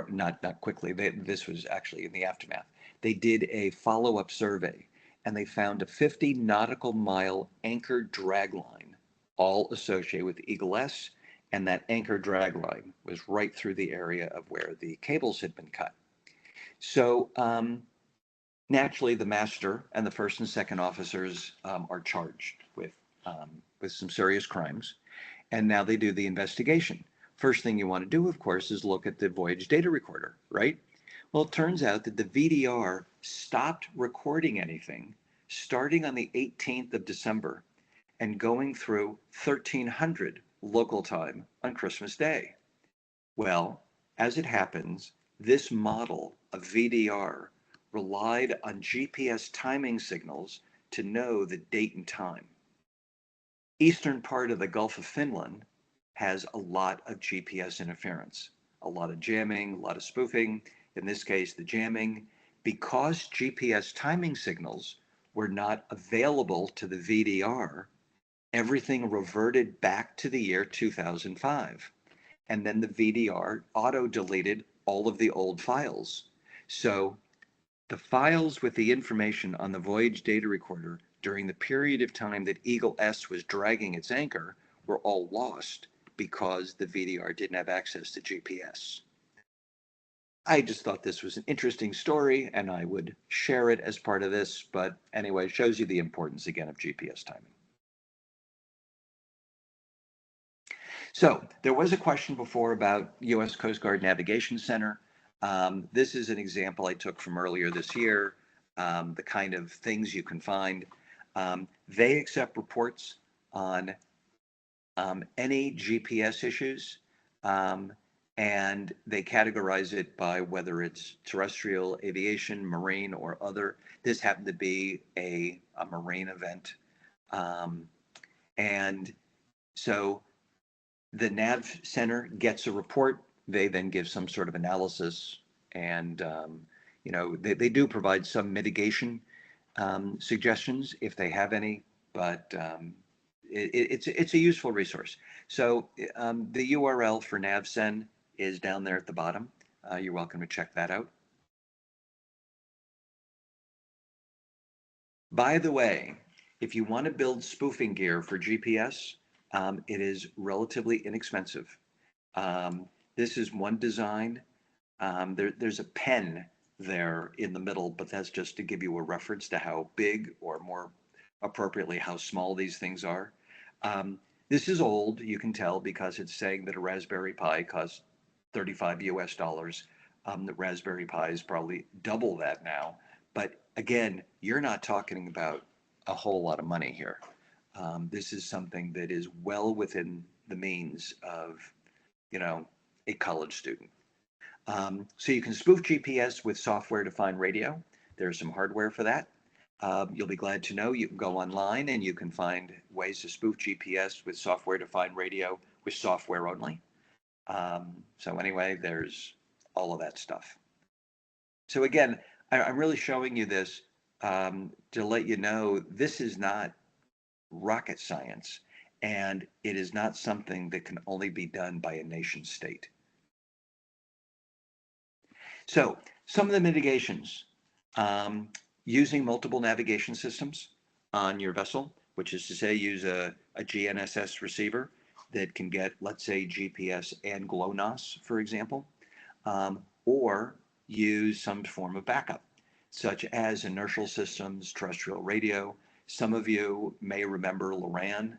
not quickly. This was actually in the aftermath. They did a follow-up survey, and they found a 50 nautical mile anchor drag line, all associated with Eagle S, and that anchor drag line was right through the area of where the cables had been cut. So naturally, the master and the first and second officers are charged with some serious crimes, and now they do the investigation. First thing you want to do, of course, is look at the voyage data recorder, right? Well, it turns out that the VDR stopped recording anything starting on the 18th of December and going through 1300 local time on Christmas Day. Well, as it happens, this model of VDR relied on GPS timing signals to know the date and time. Eastern part of the Gulf of Finland has a lot of GPS interference, a lot of jamming, a lot of spoofing. In this case, the jamming, because GPS timing signals were not available to the VDR, everything reverted back to the year 2005. And then the VDR auto-deleted all of the old files. So the files with the information on the voyage data recorder during the period of time that Eagle S was dragging its anchor were all lost because the VDR didn't have access to GPS. I just thought this was an interesting story, and I would share it as part of this, but anyway, it shows you the importance again of GPS timing. So there was a question before about U.S. Coast Guard Navigation Center. This is an example I took from earlier this year, the kind of things you can find. They accept reports on any GPS issues, and they categorize it by whether it's terrestrial, aviation, marine, or other. This happened to be a marine event. And so the Nav Center gets a report. They then give some sort of analysis, and they do provide some mitigation suggestions if they have any, but it's a useful resource. So the URL for NavCen is down there at the bottom. You're welcome to check that out. By the way, if you want to build spoofing gear for GPS, it is relatively inexpensive. This is one design. There's a pen there in the middle, but that's just to give you a reference to how big, or more appropriately, how small these things are. This is old, you can tell, because it's saying that a Raspberry Pi costs 35 US dollars. The Raspberry Pi is probably double that now. But again, you're not talking about a whole lot of money here. This is something that is well within the means of, a college student. So you can spoof GPS with software-defined radio. There's some hardware for that. You'll be glad to know you can go online and you can find ways to spoof GPS with software-defined radio with software only. So anyway, there's all of that stuff. So again, I'm really showing you this to let you know this is not rocket science, and it is not something that can only be done by a nation state. So some of the mitigations, using multiple navigation systems on your vessel, which is to say use a GNSS receiver that can get, let's say, GPS and GLONASS, for example, or use some form of backup, such as inertial systems, terrestrial radio. Some of you may remember LORAN.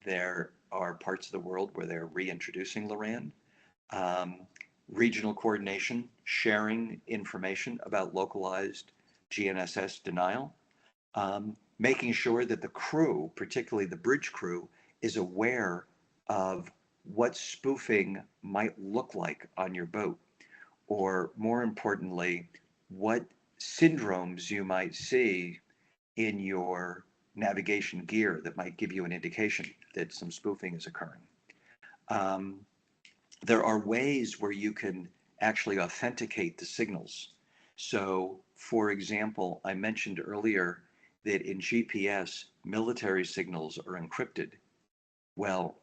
There are parts of the world where they're reintroducing LORAN. Regional coordination, sharing information about localized GNSS denial, making sure that the crew, particularly the bridge crew, is aware of what spoofing might look like on your boat, or more importantly, what syndromes you might see in your navigation gear that might give you an indication that some spoofing is occurring. There are ways where you can actually authenticate the signals. So, for example, I mentioned earlier that in GPS, military signals are encrypted. Well,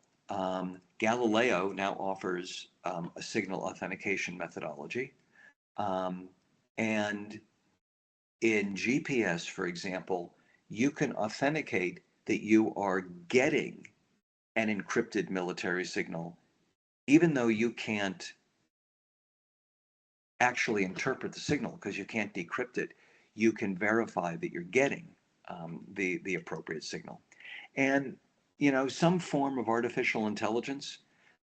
Galileo now offers a signal authentication methodology. And in GPS, for example, you can authenticate that you are getting an encrypted military signal, even though you can't actually interpret the signal because you can't decrypt it. You can verify that you're getting the appropriate signal. And, some form of artificial intelligence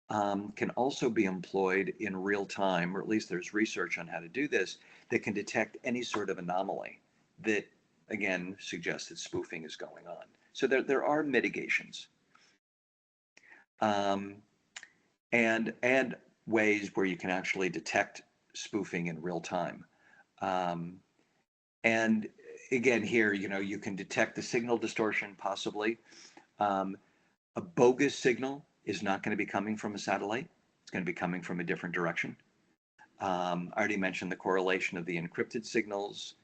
can also be employed in real time, or at least there's research on how to do this, that can detect any sort of anomaly that, again, suggests that spoofing is going on. So there are mitigations. And ways where you can actually detect spoofing in real time. And again, here, you can detect the signal distortion possibly. A bogus signal is not going to be coming from a satellite. It's going to be coming from a different direction. I already mentioned the correlation of the encrypted signals.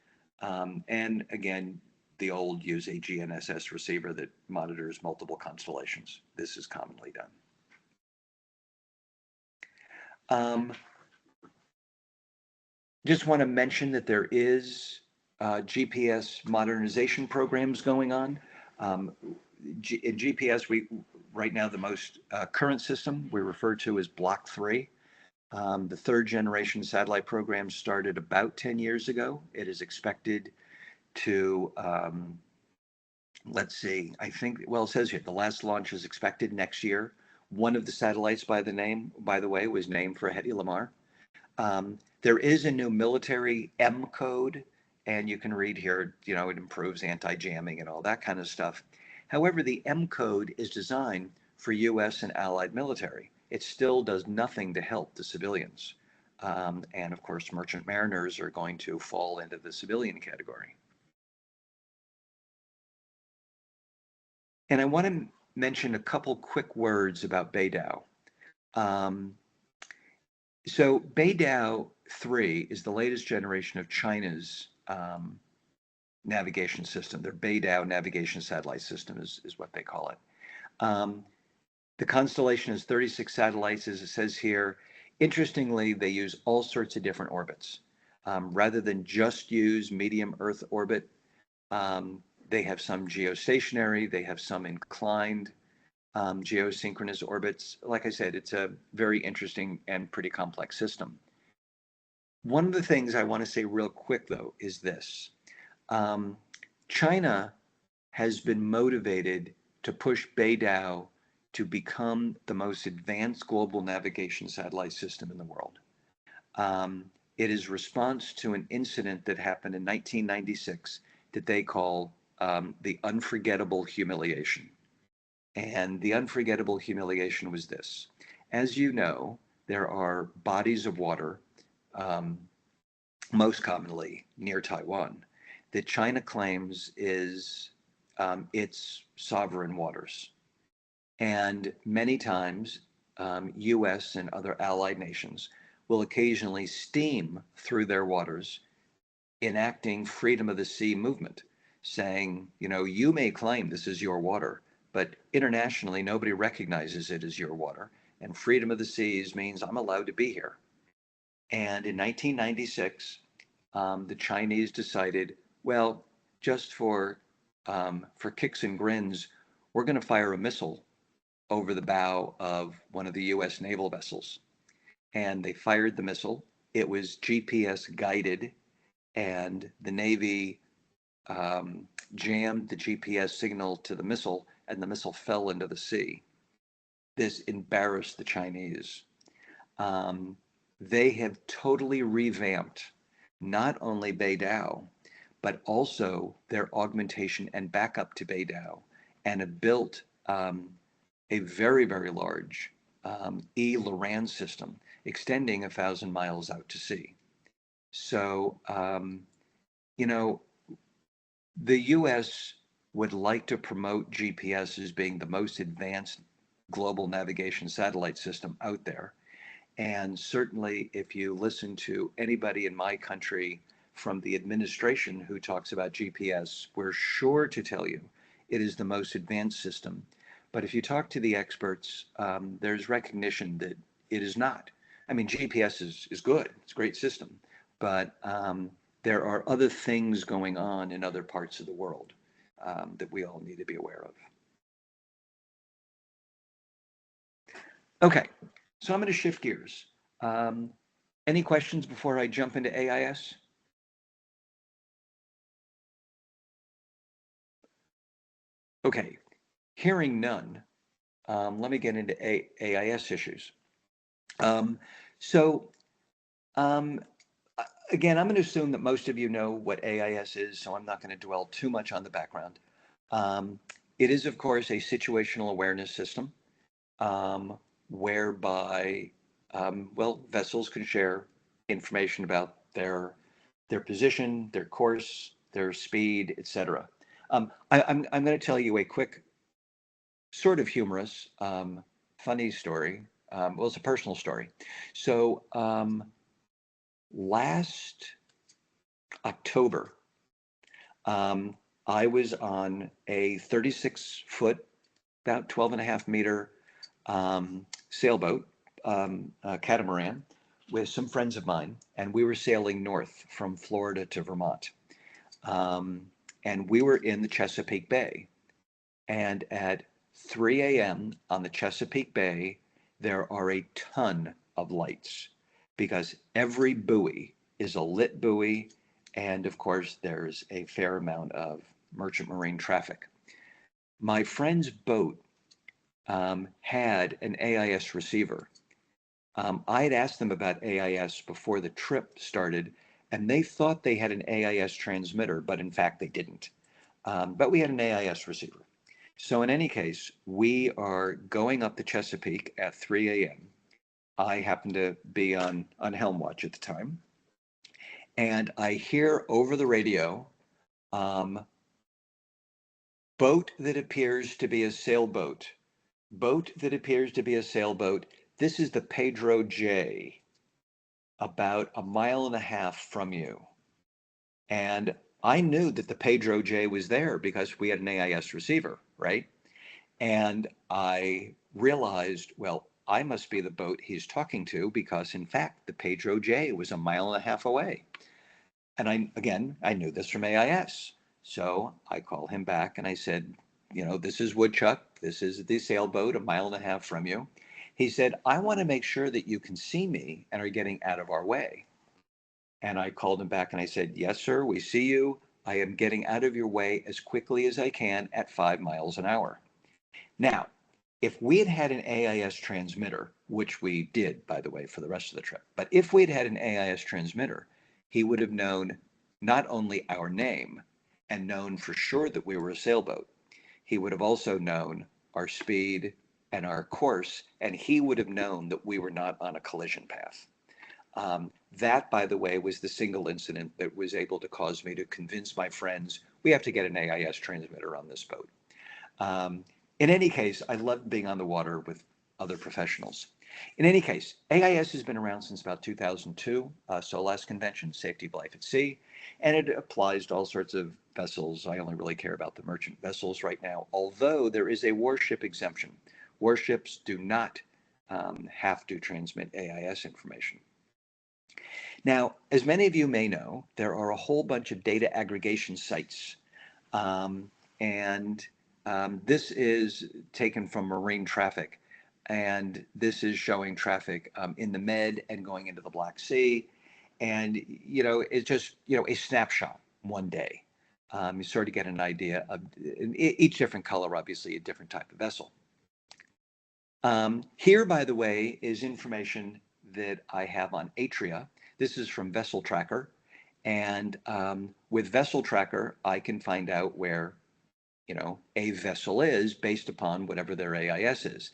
And again, the old use a GNSS receiver that monitors multiple constellations. This is commonly done. Just want to mention that there is GPS modernization programs going on. In GPS, right now the most current system we refer to as Block 3. The third generation satellite program started about 10 years ago. It is expected to, let's see, I think, well, it says here the last launch is expected next year. One of the satellites, by the way, was named for Hedy Lamarr. There is a new military M code, and you can read here, it improves anti-jamming and all that kind of stuff. However, the M code is designed for US and allied military. It still does nothing to help the civilians. And of course, merchant mariners are going to fall into the civilian category. And I want to mention a couple quick words about Beidou. So Beidou 3 is the latest generation of China's navigation system. Their Beidou navigation satellite system is what they call it. The constellation has 36 satellites, as it says here. Interestingly, they use all sorts of different orbits. Rather than just use medium Earth orbit, they have some geostationary, they have some inclined geosynchronous orbits. Like I said, it's a very interesting and pretty complex system. One of the things I want to say real quick, though, is this. China has been motivated to push Beidou to become the most advanced global navigation satellite system in the world. It is response to an incident that happened in 1996 that they call the unforgettable humiliation. And the unforgettable humiliation was this. As you know, there are bodies of water, most commonly near Taiwan, that China claims is its sovereign waters. And many times, US and other allied nations will occasionally steam through their waters, enacting freedom of the sea movement, saying, you know, you may claim this is your water, but internationally nobody recognizes it as your water. And freedom of the seas means I'm allowed to be here. And in 1996, the Chinese decided, well, just for kicks and grins, we're going to fire a missile over the bow of one of the US naval vessels. And they fired the missile. It was GPS guided, and the Navy jammed the GPS signal to the missile, and the missile fell into the sea. This embarrassed the Chinese. They have totally revamped not only Beidou, but also their augmentation and backup to Beidou, and have built a very, very large E-Loran system extending 1,000 miles out to sea. So, you know, the US would like to promote GPS as being the most advanced global navigation satellite system out there. And certainly, if you listen to anybody in my country from the administration who talks about GPS, we're sure to tell you it is the most advanced system. But if you talk to the experts, there's recognition that it is not. I mean, GPS is good, it's a great system, but there are other things going on in other parts of the world that we all need to be aware of. Okay, so I'm going to shift gears. Any questions before I jump into AIS? Okay, hearing none, let me get into AIS issues. Again, I'm going to assume that most of you know what AIS is, so I'm not going to dwell too much on the background. It is, of course, a situational awareness system whereby, well, vessels can share information about their position, their course, their speed, etc. I'm going to tell you a quick, sort of humorous, funny story. Well, it's a personal story. So last October, I was on a 36-foot, about 12.5-meter sailboat, catamaran, with some friends of mine, and we were sailing north from Florida to Vermont. And we were in the Chesapeake Bay. And at 3 a.m. on the Chesapeake Bay, there are a ton of lights because every buoy is a lit buoy. And of course, there's a fair amount of merchant marine traffic. My friend's boat had an AIS receiver. I had asked them about AIS before the trip started, and they thought they had an AIS transmitter, but in fact they didn't. But we had an AIS receiver. So in any case, we are going up the Chesapeake at 3 a.m. I happen to be on helm watch at the time. And I hear over the radio, boat that appears to be a sailboat. Boat that appears to be a sailboat. This is the Pedro J, about 1.5 miles from you. And I knew that the Pedro J was there because we had an AIS receiver, right? And I realized, well, I must be the boat he's talking to because, in fact, the Pedro J was 1.5 miles away. And I knew this from AIS. So I call him back and I said, this is Woodchuck. This is the sailboat 1.5 miles from you. He said, I want to make sure that you can see me and are getting out of our way. And I called him back and I said, yes, sir, we see you. I am getting out of your way as quickly as I can at 5 miles an hour. Now, if we had had an AIS transmitter, which we did, by the way, for the rest of the trip, but if we'd had an AIS transmitter, he would have known not only our name and known for sure that we were a sailboat, he would have also known our speed and our course, and he would have known that we were not on a collision path. That, by the way, was the single incident that was able to cause me to convince my friends, we have to get an AIS transmitter on this boat. In any case, I loved being on the water with other professionals. In any case, AIS has been around since about 2002, SOLAS Convention, Safety of Life at Sea, and it applies to all sorts of vessels. I only really care about the merchant vessels right now, although there is a warship exemption. Warships do not have to transmit AIS information. Now, as many of you may know, there are a whole bunch of data aggregation sites, this is taken from marine traffic, and this is showing traffic in the Med and going into the Black Sea, and it's just a snapshot one day. You sort of get an idea of each different color, obviously a different type of vessel. Here, by the way, is information that I have on Atria. This is from Vessel Tracker, and with Vessel Tracker, I can find out where a vessel is based upon whatever their AIS is.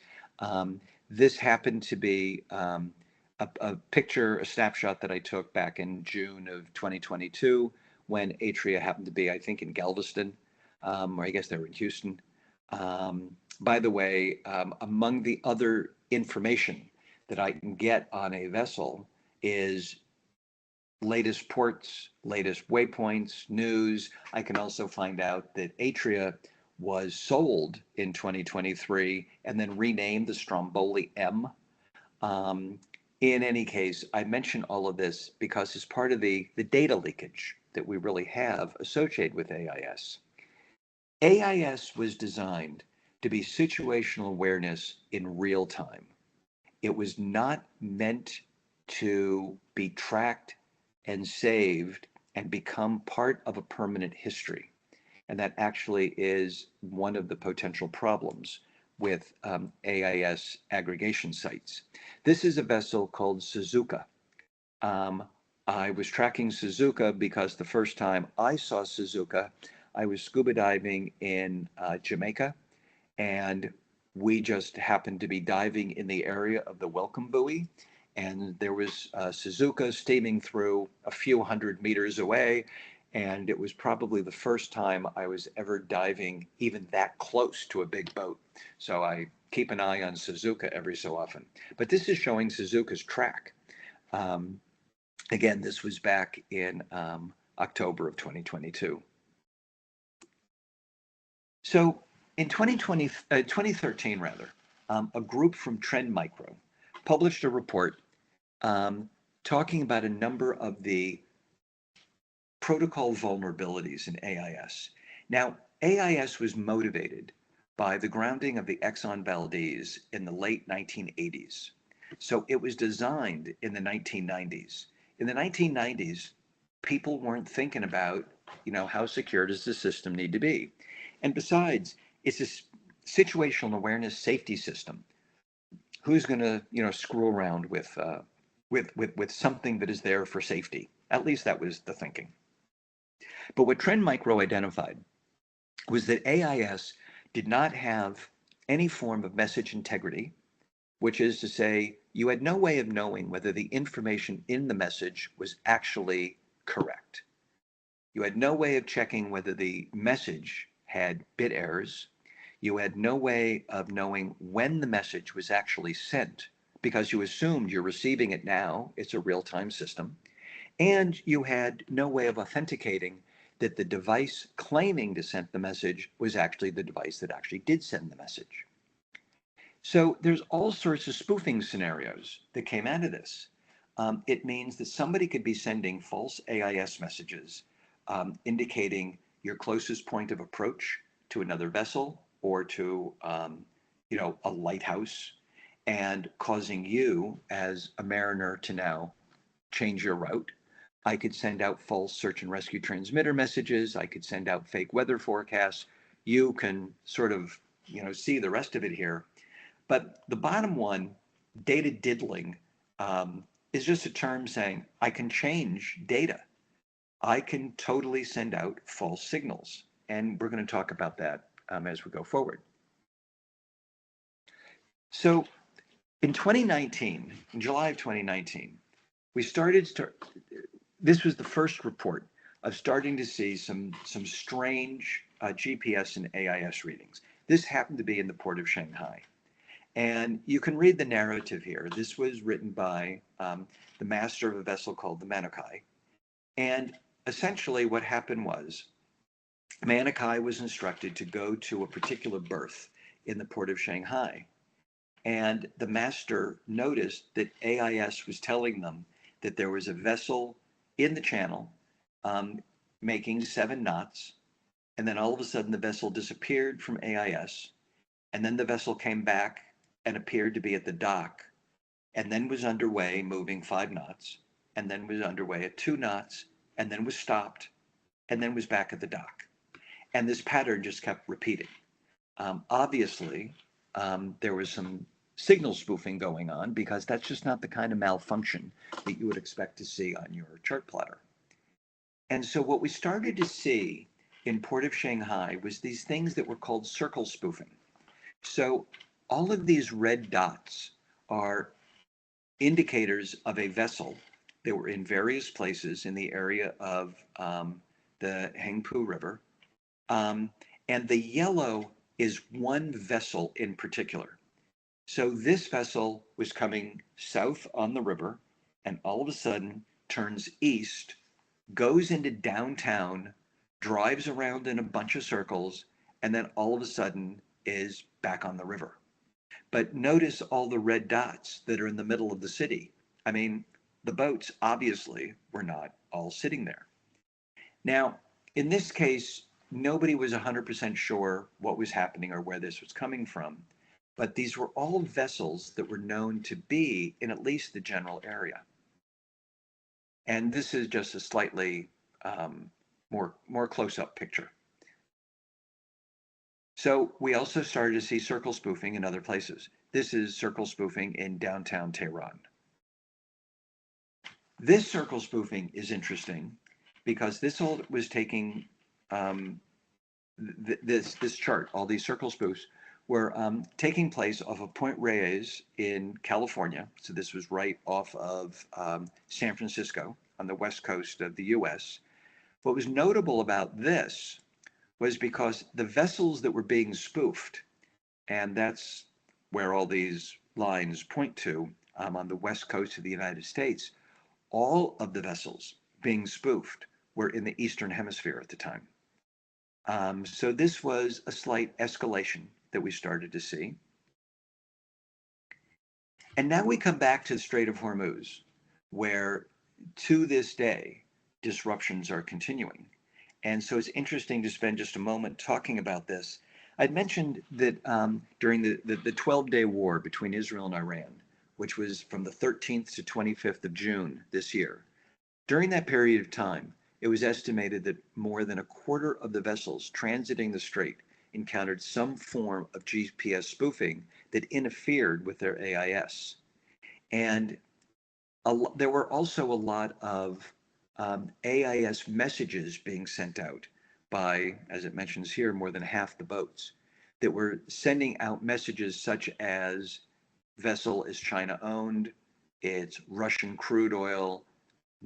This happened to be a picture, a snapshot that I took back in June of 2022 when Atria happened to be, I think, in Galveston, or I guess they were in Houston. By the way, among the other information that I can get on a vessel is latest ports, latest waypoints, news. I can also find out that Atria was sold in 2023 and then renamed the Stromboli M. In any case, I mention all of this because it's part of the data leakage that we really have associated with AIS. AIS was designed to be situational awareness in real time. It was not meant to be tracked and saved and become part of a permanent history. And that actually is one of the potential problems with AIS aggregation sites. This is a vessel called Suzuka. I was tracking Suzuka because the first time I saw Suzuka, I was scuba diving in Jamaica, and we just happened to be diving in the area of the welcome buoy, and there was Suzuka steaming through a few hundred meters away, and it was probably the first time I was ever diving even that close to a big boat. So I keep an eye on Suzuka every so often. But this is showing Suzuka's track. Again, this was back in October of 2022. So in 2013, a group from Trend Micro published a report talking about a number of the protocol vulnerabilities in AIS. Now, AIS was motivated by the grounding of the Exxon Valdez in the late 1980s. So it was designed in the 1990s. In the 1990s, people weren't thinking about, how secure does the system need to be? And besides, it's a situational awareness safety system. Who's going to, screw around with something that is there for safety? At least that was the thinking. But what Trend Micro identified was that AIS did not have any form of message integrity, which is to say, you had no way of knowing whether the information in the message was actually correct. You had no way of checking whether the message had bit errors. You had no way of knowing when the message was actually sent because you assumed you're receiving it now. It's a real-time system. And you had no way of authenticating that the device claiming to send the message was actually the device that actually did send the message. So there's all sorts of spoofing scenarios that came out of this. It means that somebody could be sending false AIS messages indicating your closest point of approach to another vessel or to a lighthouse, and causing you as a mariner to now change your route. I could send out false search and rescue transmitter messages. I could send out fake weather forecasts. You can sort of, see the rest of it here. But the bottom one, data diddling, is just a term saying I can change data. I can totally send out false signals. And we're going to talk about that as we go forward. So in 2019, in July of 2019, we this was the first report of starting to see some strange GPS and AIS readings. This happened to be in the port of Shanghai. And you can read the narrative here. This was written by the master of a vessel called the Maritime. And essentially what happened was Maritime was instructed to go to a particular berth in the port of Shanghai. And the master noticed that AIS was telling them that there was a vessel in the channel making 7 knots. And then all of a sudden the vessel disappeared from AIS. And then the vessel came back and appeared to be at the dock, and then was underway moving 5 knots, and then was underway at 2 knots, and then was stopped, and then was back at the dock. And this pattern just kept repeating. Obviously, there was some signal spoofing going on, because that's just not the kind of malfunction that you would expect to see on your chart plotter. And so what we started to see in Port of Shanghai was these things that were called circle spoofing. So all of these red dots are indicators of a vessel that were in various places in the area of the Hangpu River. And the yellow is one vessel in particular. So this vessel was coming south on the river, and all of a sudden turns east, goes into downtown, drives around in a bunch of circles, and then all of a sudden is back on the river. But notice all the red dots that are in the middle of the city. I mean, the boats obviously were not all sitting there. Now, in this case, nobody was 100% sure what was happening or where this was coming from, but these were all vessels that were known to be in at least the general area. And this is just a slightly more close-up picture. So we also started to see circle spoofing in other places. This is circle spoofing in downtown Tehran. This circle spoofing is interesting because this all was taking this chart, all these circle spoofs were taking place off of Point Reyes in California. So this was right off of San Francisco on the west coast of the US. What was notable about this was because the vessels that were being spoofed, and that's where all these lines point to on the west coast of the United States, all of the vessels being spoofed were in the Eastern Hemisphere at the time. So this was a slight escalation that we started to see. And now we come back to the Strait of Hormuz, where to this day, disruptions are continuing. And so it's interesting to spend just a moment talking about this. I'd mentioned that during the 12-day war between Israel and Iran, which was from the 13th to 25th of June this year, during that period of time, it was estimated that more than a quarter of the vessels transiting the strait encountered some form of GPS spoofing that interfered with their AIS. And there were also a lot of AIS messages being sent out by, as it mentions here, more than half the boats that were sending out messages such as vessel is China owned, it's Russian crude oil,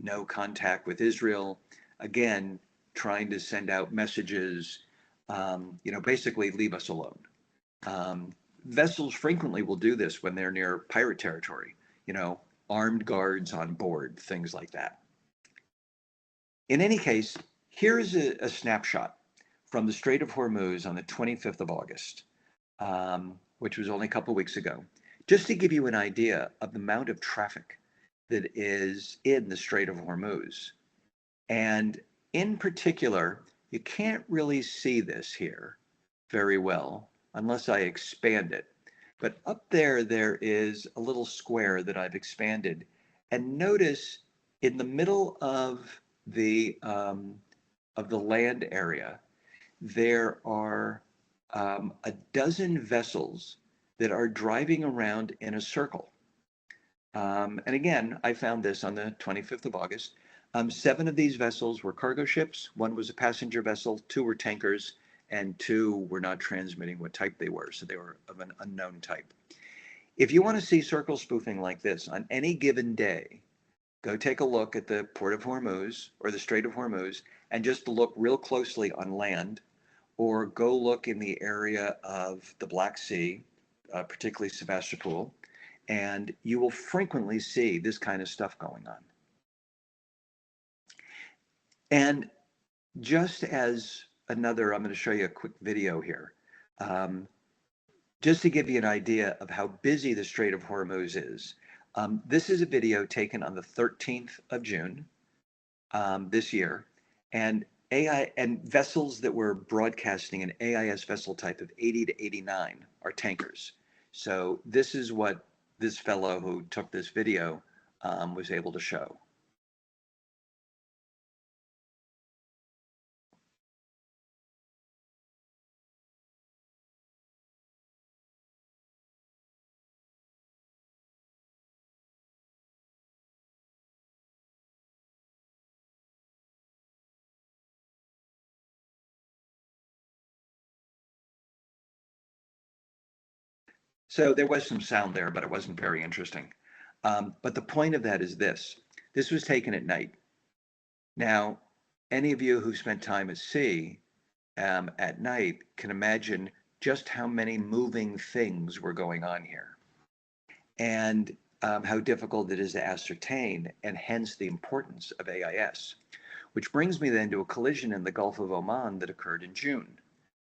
no contact with Israel. Again, trying to send out messages, basically leave us alone. Vessels frequently will do this when they're near pirate territory, armed guards on board, things like that. In any case, here is a snapshot from the Strait of Hormuz on the 25th of August. which was only a couple of weeks ago, just to give you an idea of the amount of traffic that is in the Strait of Hormuz. And in particular, you can't really see this here very well unless I expand it. But up there, there is a little square that I've expanded. And notice in the middle of the land area, there are a dozen vessels that are driving around in a circle. And again, I found this on the 25th of August. 7 of these vessels were cargo ships. 1 was a passenger vessel, 2 were tankers, and 2 were not transmitting what type they were. So they were of an unknown type. If you want to see circle spoofing like this on any given day, go take a look at the Port of Hormuz or the Strait of Hormuz and just look real closely on land, or go look in the area of the Black Sea, particularly Sevastopol, and you will frequently see this kind of stuff going on. And just as another, I'm going to show you a quick video here, just to give you an idea of how busy the Strait of Hormuz is. This is a video taken on the 13th of June this year, and vessels that were broadcasting an AIS vessel type of 80 to 89 are tankers. So this is what this fellow who took this video was able to show. So there was some sound there, but it wasn't very interesting. But the point of that is this. This was taken at night. Now, any of you who spent time at sea at night can imagine just how many moving things were going on here, and how difficult it is to ascertain, and hence the importance of AIS. Which brings me then to a collision in the Gulf of Oman that occurred in June.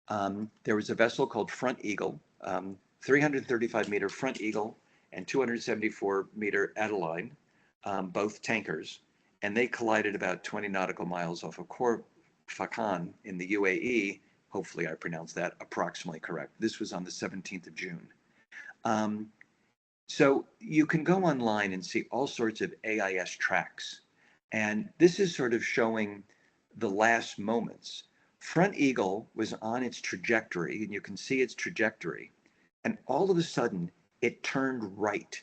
There was a vessel called Front Eagle, 335 meter Front Eagle and 274 meter Adeline, both tankers, and they collided about 20 nautical miles off of Khor Fakkan in the UAE. Hopefully I pronounced that approximately correct. This was on the 17th of June. So you can go online and see all sorts of AIS tracks. And this is sort of showing the last moments. Front Eagle was on its trajectory, and you can see its trajectory. And all of a sudden, it turned right,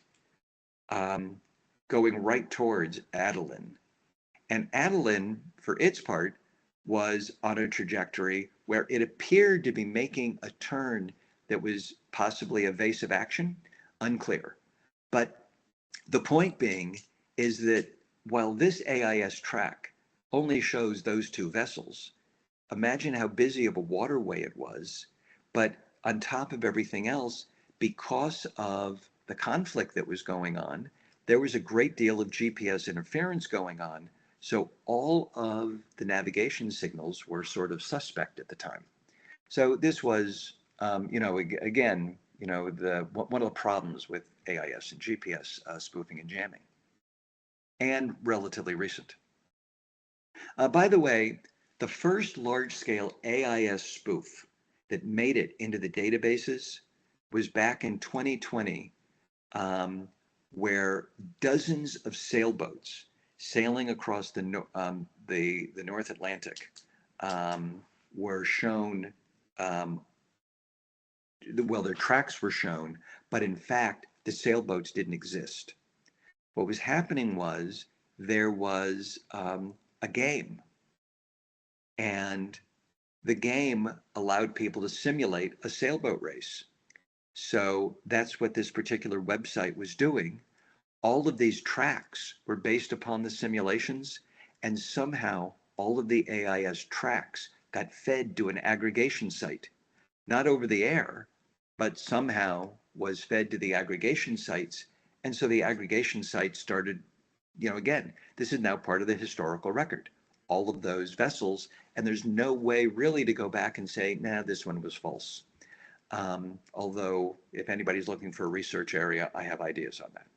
going right towards Adeline. And Adeline, for its part, was on a trajectory where it appeared to be making a turn that was possibly evasive action, unclear. But the point being is that while this AIS track only shows those 2 vessels, imagine how busy of a waterway it was. But on top of everything else, because of the conflict that was going on, there was a great deal of GPS interference going on. So all of the navigation signals were sort of suspect at the time. So this was, again, one of the problems with AIS and GPS spoofing and jamming, and relatively recent. By the way, the first large-scale AIS spoof that made it into the databases was back in 2020, where dozens of sailboats sailing across the North Atlantic were shown. Well, their tracks were shown, but in fact, the sailboats didn't exist. What was happening was there was a game, and the game allowed people to simulate a sailboat race. So that's what this particular website was doing. All of these tracks were based upon the simulations, and somehow all of the AIS tracks got fed to an aggregation site, not over the air, but somehow was fed to the aggregation sites. And so the aggregation sites started, again, this is now part of the historical record, all of those vessels, and there's no way really to go back and say, nah, this one was false. Although if anybody's looking for a research area, I have ideas on that.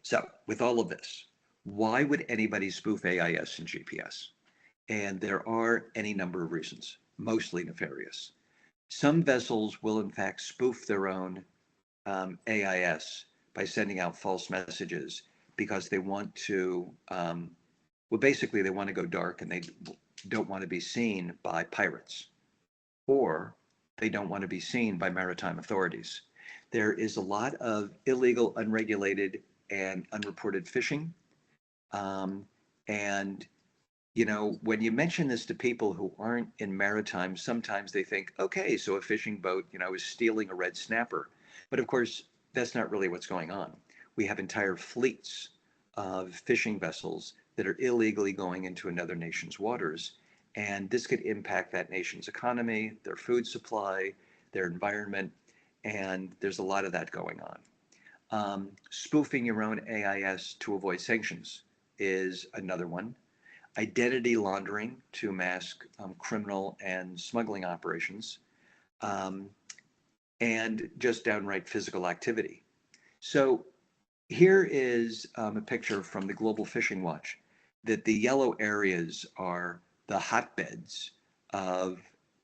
So with all of this, why would anybody spoof AIS and GPS? And there are any number of reasons, mostly nefarious. Some vessels will in fact spoof their own AIS by sending out false messages because they want to, well, basically they want to go dark and they don't want to be seen by pirates, or they don't want to be seen by maritime authorities. There is a lot of illegal, unregulated, and unreported fishing. And you know, when you mention this to people who aren't in maritime, sometimes they think, okay, so a fishing boat, you know, is stealing a red snapper. But of course, that's not really what's going on. We have entire fleets of fishing vessels that are illegally going into another nation's waters. And this could impact that nation's economy, their food supply, their environment. And there's a lot of that going on. Spoofing your own AIS to avoid sanctions is another one. Identity laundering to mask criminal and smuggling operations, and just downright physical activity. So here is a picture from the Global Fishing Watch that the yellow areas are the hotbeds of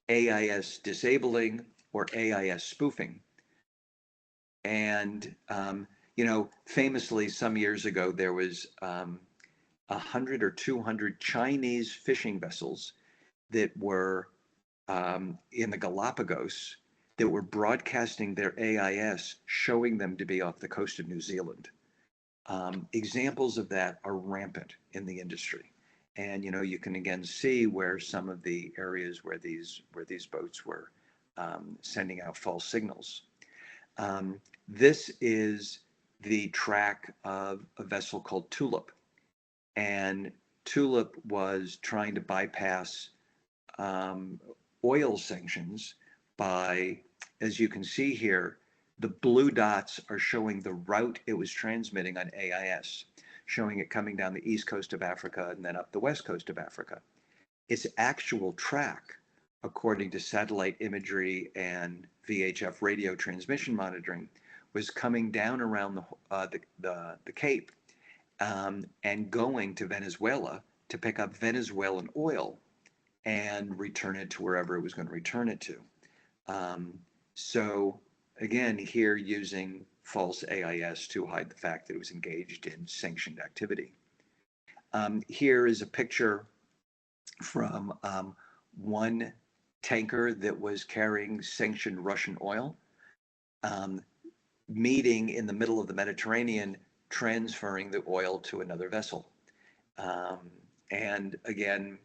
AIS disabling or AIS spoofing. And, you know, famously some years ago, there was 100 or 200 Chinese fishing vessels that were in the Galapagos that were broadcasting their AIS, showing them to be off the coast of New Zealand. Examples of that are rampant in the industry. And, you know, you can again see where some of the areas where these boats were sending out false signals. This is the track of a vessel called Tulip. And Tulip was trying to bypass oil sanctions by, as you can see here, the blue dots are showing the route it was transmitting on AIS, showing it coming down the east coast of Africa and then up the west coast of Africa. Its actual track, according to satellite imagery and VHF radio transmission monitoring, was coming down around the Cape and going to Venezuela to pick up Venezuelan oil and return it to wherever it was going to return it to. So again, here using false AIS to hide the fact that it was engaged in sanctioned activity. Here is a picture from one tanker that was carrying sanctioned Russian oil, meeting in the middle of the Mediterranean, transferring the oil to another vessel. And again,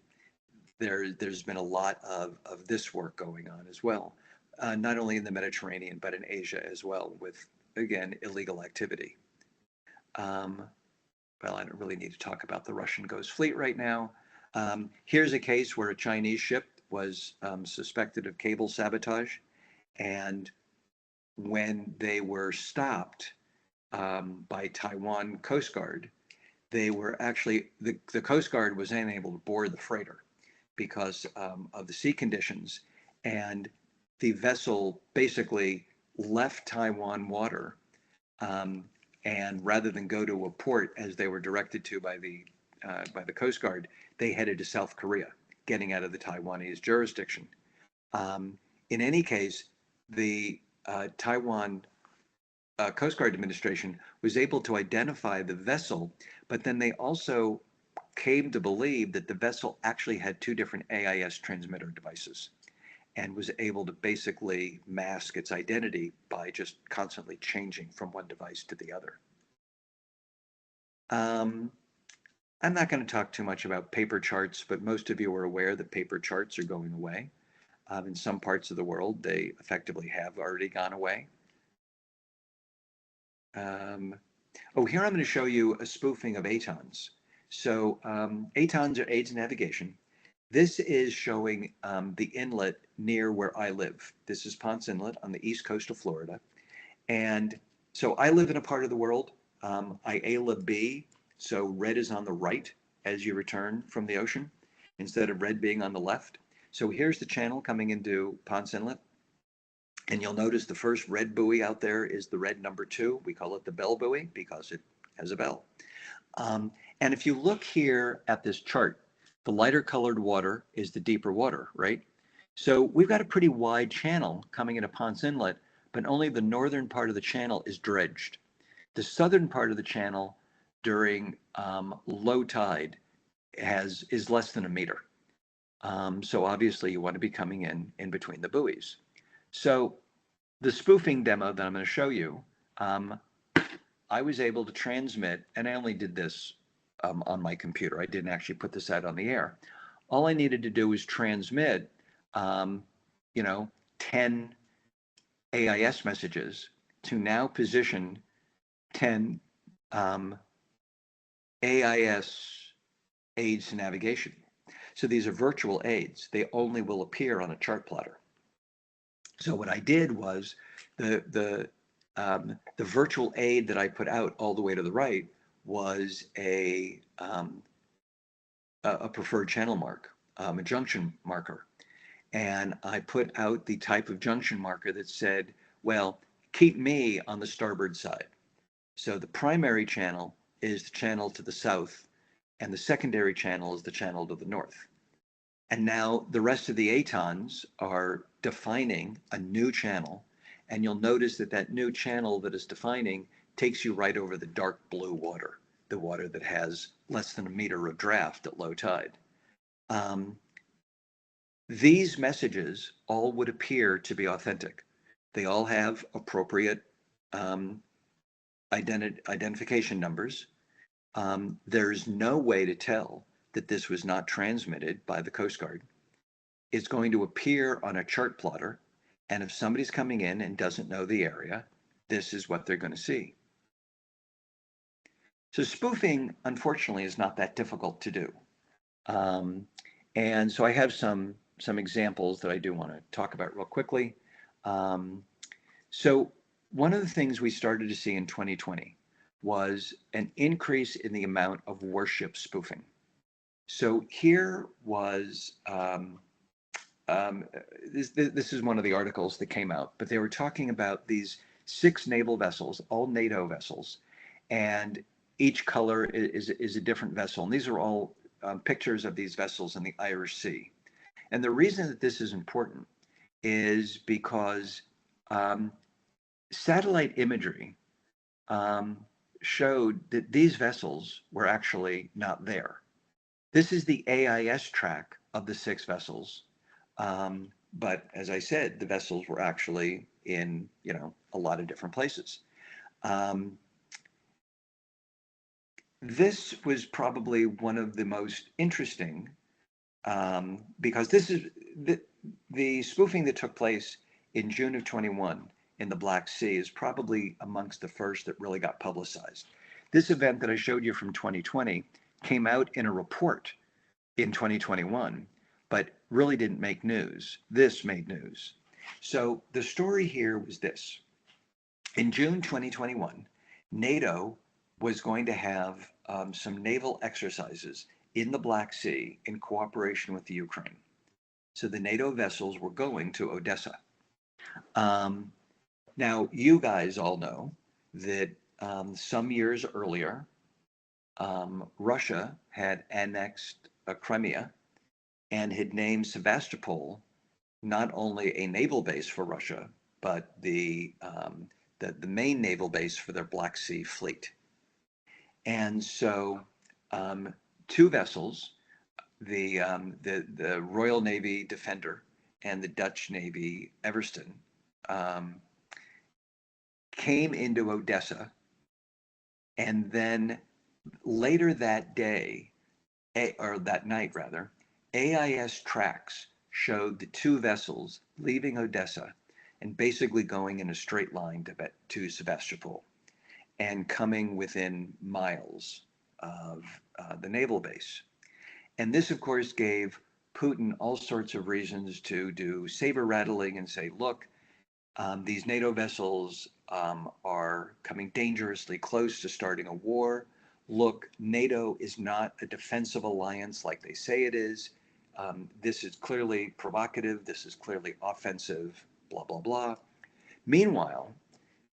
there's been a lot of this work going on as well, not only in the Mediterranean, but in Asia as well, with, again, illegal activity. Well, I don't really need to talk about the Russian Ghost Fleet right now. Here's a case where a Chinese ship was suspected of cable sabotage, and when they were stopped by Taiwan Coast Guard, they were actually, the Coast Guard was unable to board the freighter because of the sea conditions, and the vessel basically left Taiwan water, and rather than go to a port as they were directed to by the Coast Guard, they headed to South Korea, getting out of the Taiwanese jurisdiction. In any case, the Taiwan Coast Guard administration was able to identify the vessel, but then they also came to believe that the vessel actually had two different AIS transmitter devices and was able to basically mask its identity by just constantly changing from one device to the other. I'm not going to talk too much about paper charts, but most of you are aware that paper charts are going away. In some parts of the world, they effectively have already gone away. Oh, here I'm going to show you a spoofing of ATONs. So ATONs are aids navigation. This is showing the inlet near where I live. This is Ponce Inlet on the east coast of Florida. And so I live in a part of the world, IALA B, so red is on the right as you return from the ocean, instead of red being on the left. So here's the channel coming into Ponce Inlet. And you'll notice the first red buoy out there is the red number 2. We call it the bell buoy because it has a bell. And if you look here at this chart, the lighter colored water is the deeper water, right? So we've got a pretty wide channel coming into Ponce Inlet, but only the northern part of the channel is dredged. The southern part of the channel during low tide is less than a meter. So obviously you want to be coming in between the buoys. So the spoofing demo that I'm going to show you, I was able to transmit, and I only did this on my computer. I didn't actually put this out on the air. All I needed to do was transmit, 10 AIS messages to now position 10 AIS aids to navigation. So these are virtual aids. They only will appear on a chart plotter. So what I did was the virtual aid that I put out all the way to the right was a preferred channel mark, a junction marker. And I put out the type of junction marker that said, well, keep me on the starboard side. So the primary channel is the channel to the south, and the secondary channel is the channel to the north. And now the rest of the ATONs are defining a new channel. And you'll notice that that new channel that is defining takes you right over the dark blue water, the water that has less than a meter of draft at low tide. These messages all would appear to be authentic. They all have appropriate identification numbers. There's no way to tell that this was not transmitted by the Coast Guard. It's going to appear on a chart plotter, and if somebody's coming in and doesn't know the area, this is what they're going to see. So spoofing, unfortunately, is not that difficult to do. And so I have some examples that I do want to talk about real quickly. So one of the things we started to see in 2020 was an increase in the amount of warship spoofing. So here was, this is one of the articles that came out, but they were talking about these 6 naval vessels, all NATO vessels, and each color is a different vessel. And these are all pictures of these vessels in the Irish Sea. And the reason that this is important is because satellite imagery showed that these vessels were actually not there. This is the AIS track of the 6 vessels. But as I said, the vessels were actually in, a lot of different places. This was probably one of the most interesting because this is the spoofing that took place in June of 21 in the Black Sea is probably amongst the first that really got publicized. This event that I showed you from 2020 came out in a report in 2021, but really didn't make news. This made news. So the story here was this. In June 2021, NATO was going to have some naval exercises in the Black Sea in cooperation with the Ukraine. So the NATO vessels were going to Odessa. Now, you guys all know that some years earlier, Russia had annexed Crimea and had named Sevastopol not only a naval base for Russia, but the main naval base for their Black Sea fleet. And so 2 vessels, the Royal Navy Defender and the Dutch Navy Everston, came into Odessa, and then later that day, or that night rather, AIS tracks showed the 2 vessels leaving Odessa and basically going in a straight line to Sevastopol and coming within miles of the naval base. And this, of course, gave Putin all sorts of reasons to do saber rattling and say, look, these NATO vessels are coming dangerously close to starting a war. Look, NATO is not a defensive alliance like they say it is. this is clearly provocative, this is clearly offensive, blah, blah, blah. Meanwhile,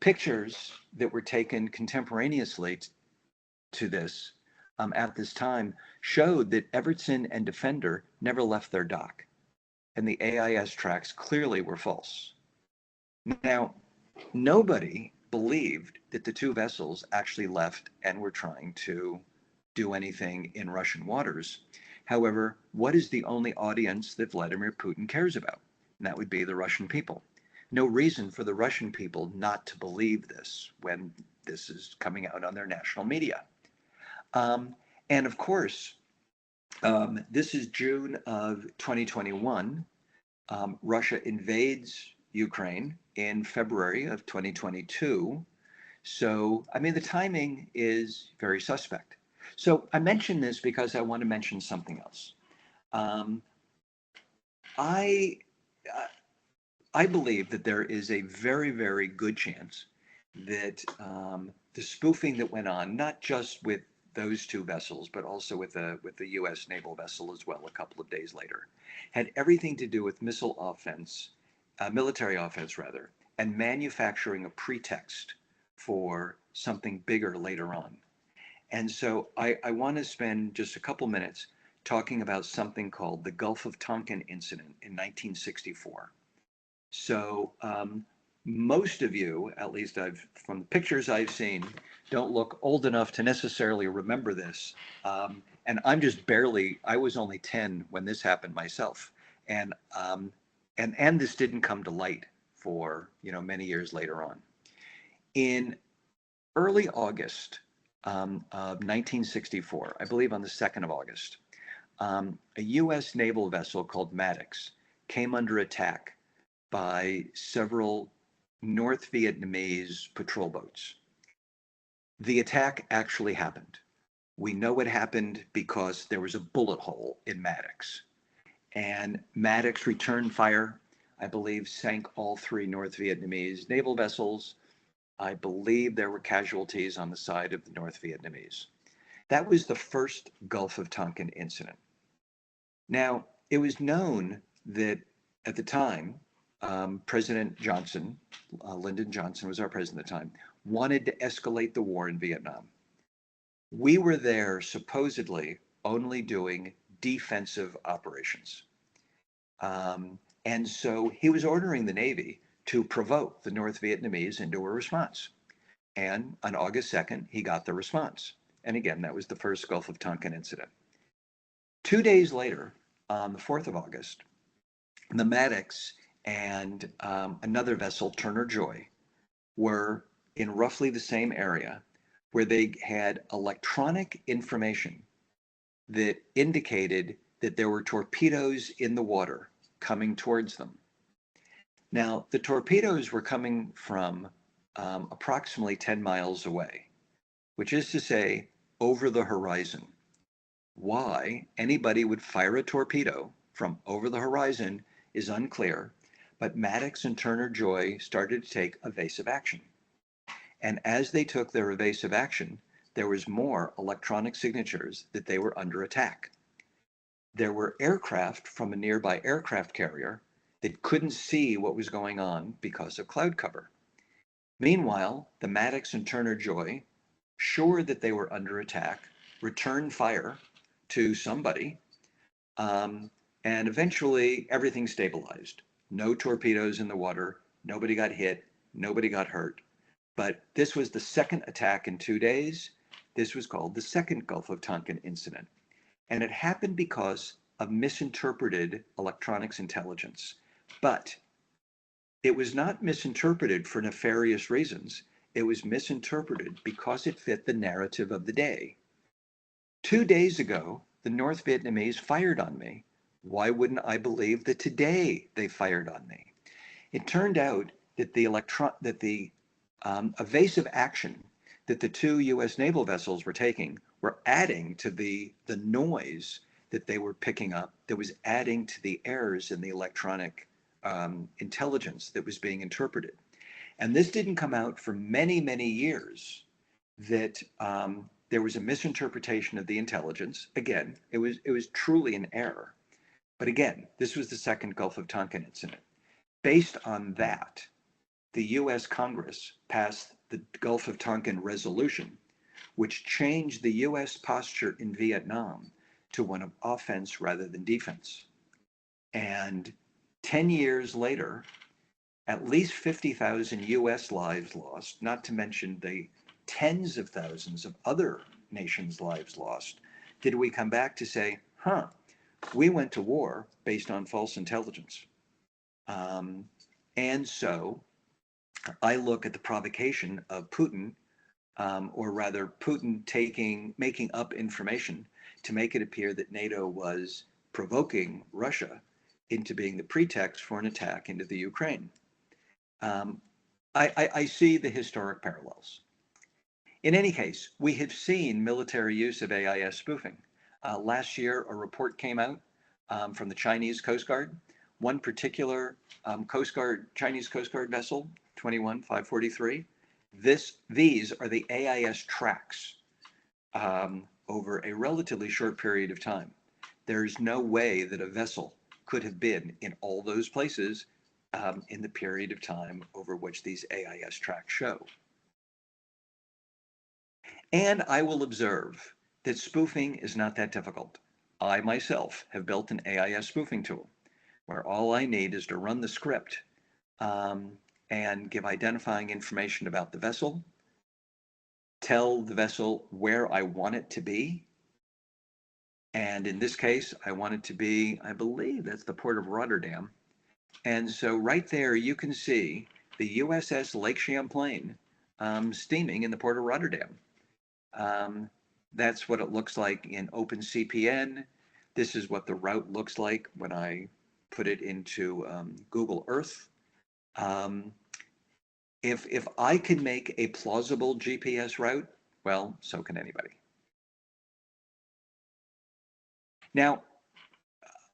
pictures that were taken contemporaneously to this at this time showed that Evertson and Defender never left their dock, and the AIS tracks clearly were false. Now, nobody believed that the two vessels actually left and were trying to do anything in Russian waters. However, what is the only audience that Vladimir Putin cares about? And that would be the Russian people. No reason for the Russian people not to believe this when this is coming out on their national media. And of course, this is June of 2021. Russia invades Ukraine in February of 2022. So, I mean, the timing is very suspect. So I mention this because I want to mention something else. I believe that there is a very, very good chance that the spoofing that went on, not just with those two vessels, but also with the U.S. naval vessel as well, a couple of days later, had everything to do with missile offense, military offense rather, and manufacturing a pretext for something bigger later on. And so I want to spend just a couple minutes talking about something called the Gulf of Tonkin incident in 1964. So most of you, at least from the pictures I've seen, don't look old enough to necessarily remember this. And I'm just barely, I was only 10 when this happened myself. And this didn't come to light for, many years later on. In early August of 1964, I believe on the 2nd of August, a U.S. naval vessel called Maddox came under attack by several North Vietnamese patrol boats. The attack actually happened. We know it happened because there was a bullet hole in Maddox. And Maddox returned fire, I believe, sank all 3 North Vietnamese naval vessels. I believe there were casualties on the side of the North Vietnamese. That was the first Gulf of Tonkin incident. Now, it was known that at the time, President Johnson, Lyndon Johnson was our president at the time, wanted to escalate the war in Vietnam. We were there supposedly only doing defensive operations. And so he was ordering the Navy to provoke the North Vietnamese into a response. And on August 2nd, he got the response. And again, that was the first Gulf of Tonkin incident. 2 days later, on the 4th of August, the Maddox and another vessel, Turner Joy, were in roughly the same area where they had electronic information that indicated that there were torpedoes in the water coming towards them. Now, the torpedoes were coming from approximately 10 miles away, which is to say, over the horizon. Why anybody would fire a torpedo from over the horizon is unclear, but Maddox and Turner Joy started to take evasive action. And as they took their evasive action, there was more electronic signatures that they were under attack. There were aircraft from a nearby aircraft carrier that couldn't see what was going on because of cloud cover. Meanwhile, the Maddox and Turner Joy, sure that they were under attack, returned fire to somebody, and eventually everything stabilized. No torpedoes in the water, nobody got hit, nobody got hurt. But this was the second attack in 2 days. This was called the second Gulf of Tonkin incident. And it happened because of misinterpreted electronics intelligence. But it was not misinterpreted for nefarious reasons. It was misinterpreted because it fit the narrative of the day. 2 days ago, the North Vietnamese fired on me. Why wouldn't I believe that today they fired on me? It turned out that the evasive action that the 2 U.S. naval vessels were taking were adding to the noise that they were picking up, that was adding to the errors in the electronic intelligence that was being interpreted. And this didn't come out for many, many years, that there was a misinterpretation of the intelligence. Again, it was truly an error. But again, this was the second Gulf of Tonkin incident. Based on that, the US Congress passed the Gulf of Tonkin resolution, which changed the US posture in Vietnam to one of offense rather than defense. And 10 years later, at least 50,000 US lives lost, not to mention the tens of thousands of other nations' lives lost, did we come back to say, we went to war based on false intelligence. And so I look at the provocation of Putin, or rather Putin making up information to make it appear that NATO was provoking Russia into being the pretext for an attack into the Ukraine. I see the historic parallels. In any case, we have seen military use of AIS spoofing. Last year, a report came out from the Chinese Coast Guard. One particular Chinese Coast Guard vessel, 21543. These are the AIS tracks over a relatively short period of time. There's no way that a vessel could have been in all those places in the period of time over which these AIS tracks show. And I will observe that spoofing is not that difficult. I myself have built an AIS spoofing tool where all I need is to run the script and give identifying information about the vessel, tell the vessel where I want it to be. And in this case, I want it to be, I believe that's the port of Rotterdam. And so right there, you can see the USS Lake Champlain steaming in the port of Rotterdam. That's what it looks like in OpenCPN. This is what the route looks like when I put it into Google Earth. If I can make a plausible GPS route, well, so can anybody. Now,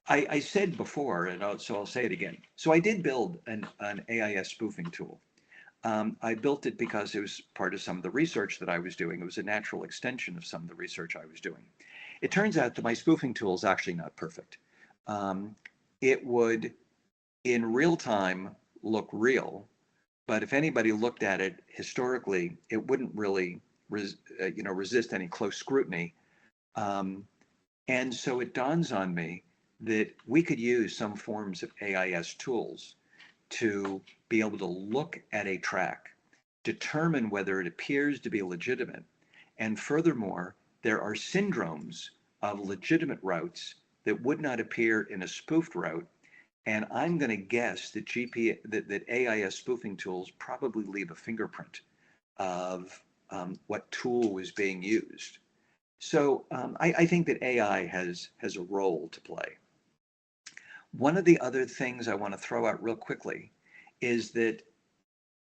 I said before, and so I'll say it again. So I did build an AIS spoofing tool. I built it because it was part of some of the research that I was doing. It was a natural extension of some of the research I was doing. It turns out that my spoofing tool is actually not perfect. It would, in real time, look real, but if anybody looked at it historically, it wouldn't really resist any close scrutiny. And so it dawns on me that we could use some forms of AIS tools to be able to look at a track, determine whether it appears to be legitimate, and furthermore, there are syndromes of legitimate routes that would not appear in a spoofed route. And I'm going to guess that that AIS spoofing tools probably leave a fingerprint of what tool was being used. So I think that AI has a role to play. One of the other things I want to throw out real quickly is that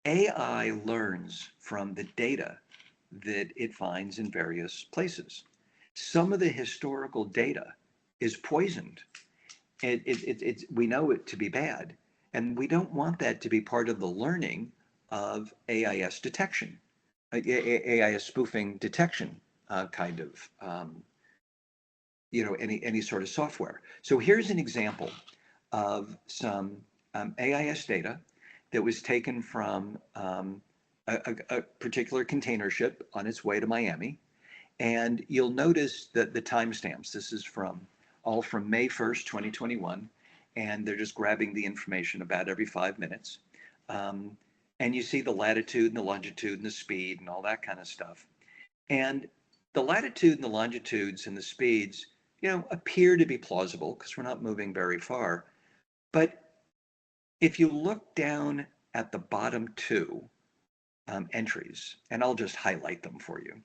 AI learns from the data that it finds in various places. Some of the historical data is poisoned. We know it to be bad, and we don't want that to be part of the learning of AIS detection, AIS spoofing detection kind of, any sort of software. So here's an example of some AIS data that was taken from a particular container ship on its way to Miami. And you'll notice that the timestamps, this is all from May 1st, 2021, and they're just grabbing the information about every 5 minutes. And you see the latitude and the longitude and the speed and all that kind of stuff. And the latitude and the longitudes and the speeds, appear to be plausible because we're not moving very far. But if you look down at the bottom two entries, and I'll just highlight them for you,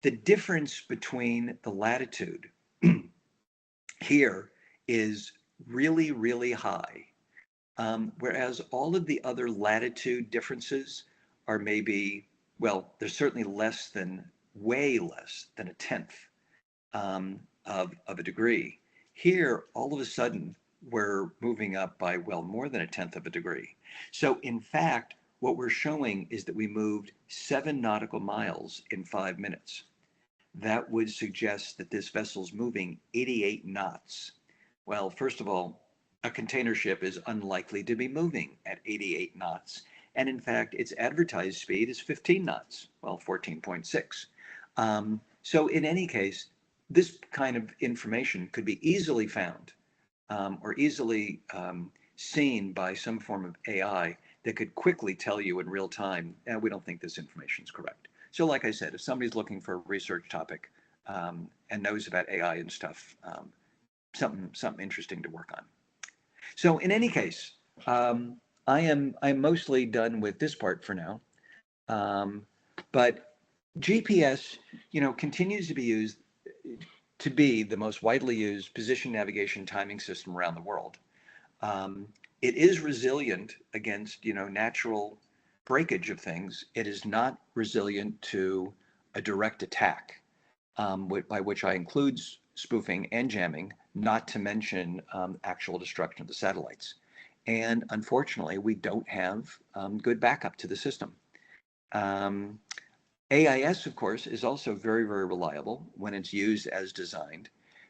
the difference between the latitude here is really, really high, whereas all of the other latitude differences are maybe, well, they're certainly way less than a tenth of a degree. Here, all of a sudden, we're moving up by, well, more than a tenth of a degree. So in fact, what we're showing is that we moved 7 nautical miles in 5 minutes. That would suggest that this vessel's moving 88 knots. Well, first of all, a container ship is unlikely to be moving at 88 knots. And in fact, its advertised speed is 15 knots, well, 14.6. So in any case, this kind of information could be easily found or easily seen by some form of AI that could quickly tell you in real time, we don't think this information is correct. So like I said, if somebody's looking for a research topic and knows about AI and stuff, something interesting to work on. So in any case, I'm mostly done with this part for now. But GPS, continues to be used to be the most widely used position navigation timing system around the world. It is resilient against, natural breakage of things. It is not resilient to a direct attack, by which I include spoofing and jamming, not to mention actual destruction of the satellites. And unfortunately, we don't have good backup to the system. AIS, of course, is also very, very reliable when it's used as designed.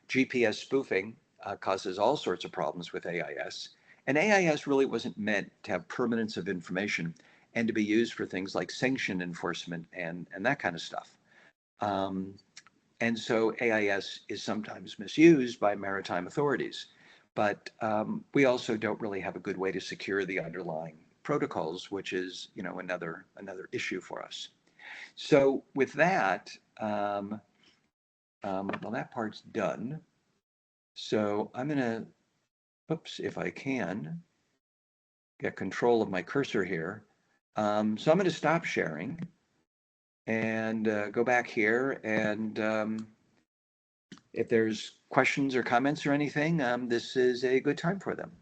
GPS spoofing causes all sorts of problems with AIS. And AIS really wasn't meant to have permanence of information and to be used for things like sanction enforcement and that kind of stuff. And so AIS is sometimes misused by maritime authorities. But we also don't really have a good way to secure the underlying protocols, which is, another issue for us. So with that, well, that part's done. So I'm going to, if I can, get control of my cursor here. So I'm going to stop sharing and go back here. And if there's questions or comments or anything, this is a good time for them.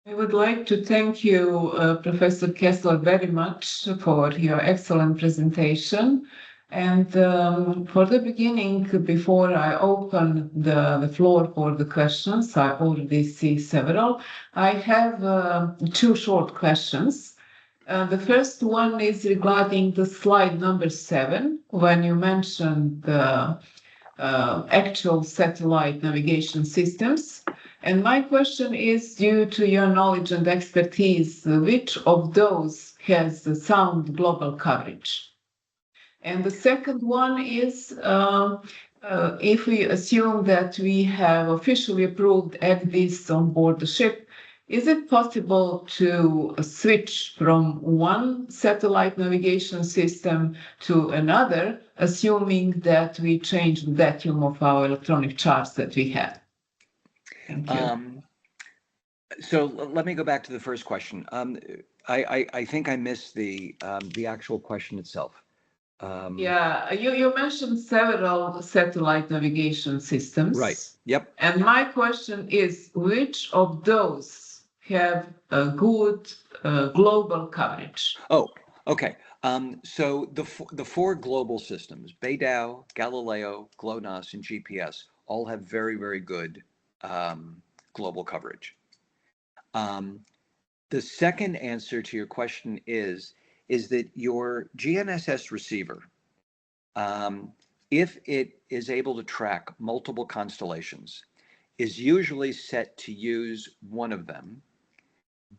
I would like to thank you, Professor Kessler, very much for your excellent presentation. And for the beginning, before I open the floor for the questions, I already see several. I have two short questions. The first one is regarding the slide number 7, when you mentioned the actual satellite navigation systems. And my question is, due to your knowledge and expertise, which of those has the sound global coverage? And the second one is, if we assume that we have officially approved AIS on board the ship, is it possible to switch from one satellite navigation system to another, assuming that we change the datum of our electronic charts that we have? Thank you. So let me go back to the first question. I think I missed the actual question itself. Yeah, you mentioned several satellite navigation systems. Right. Yep. And my question is, which of those have a good global coverage? Oh, okay. So the four global systems, BeiDou, Galileo, GLONASS, and GPS, all have very, very good global coverage. The second answer to your question is that your GNSS receiver, if it is able to track multiple constellations, is usually set to use one of them,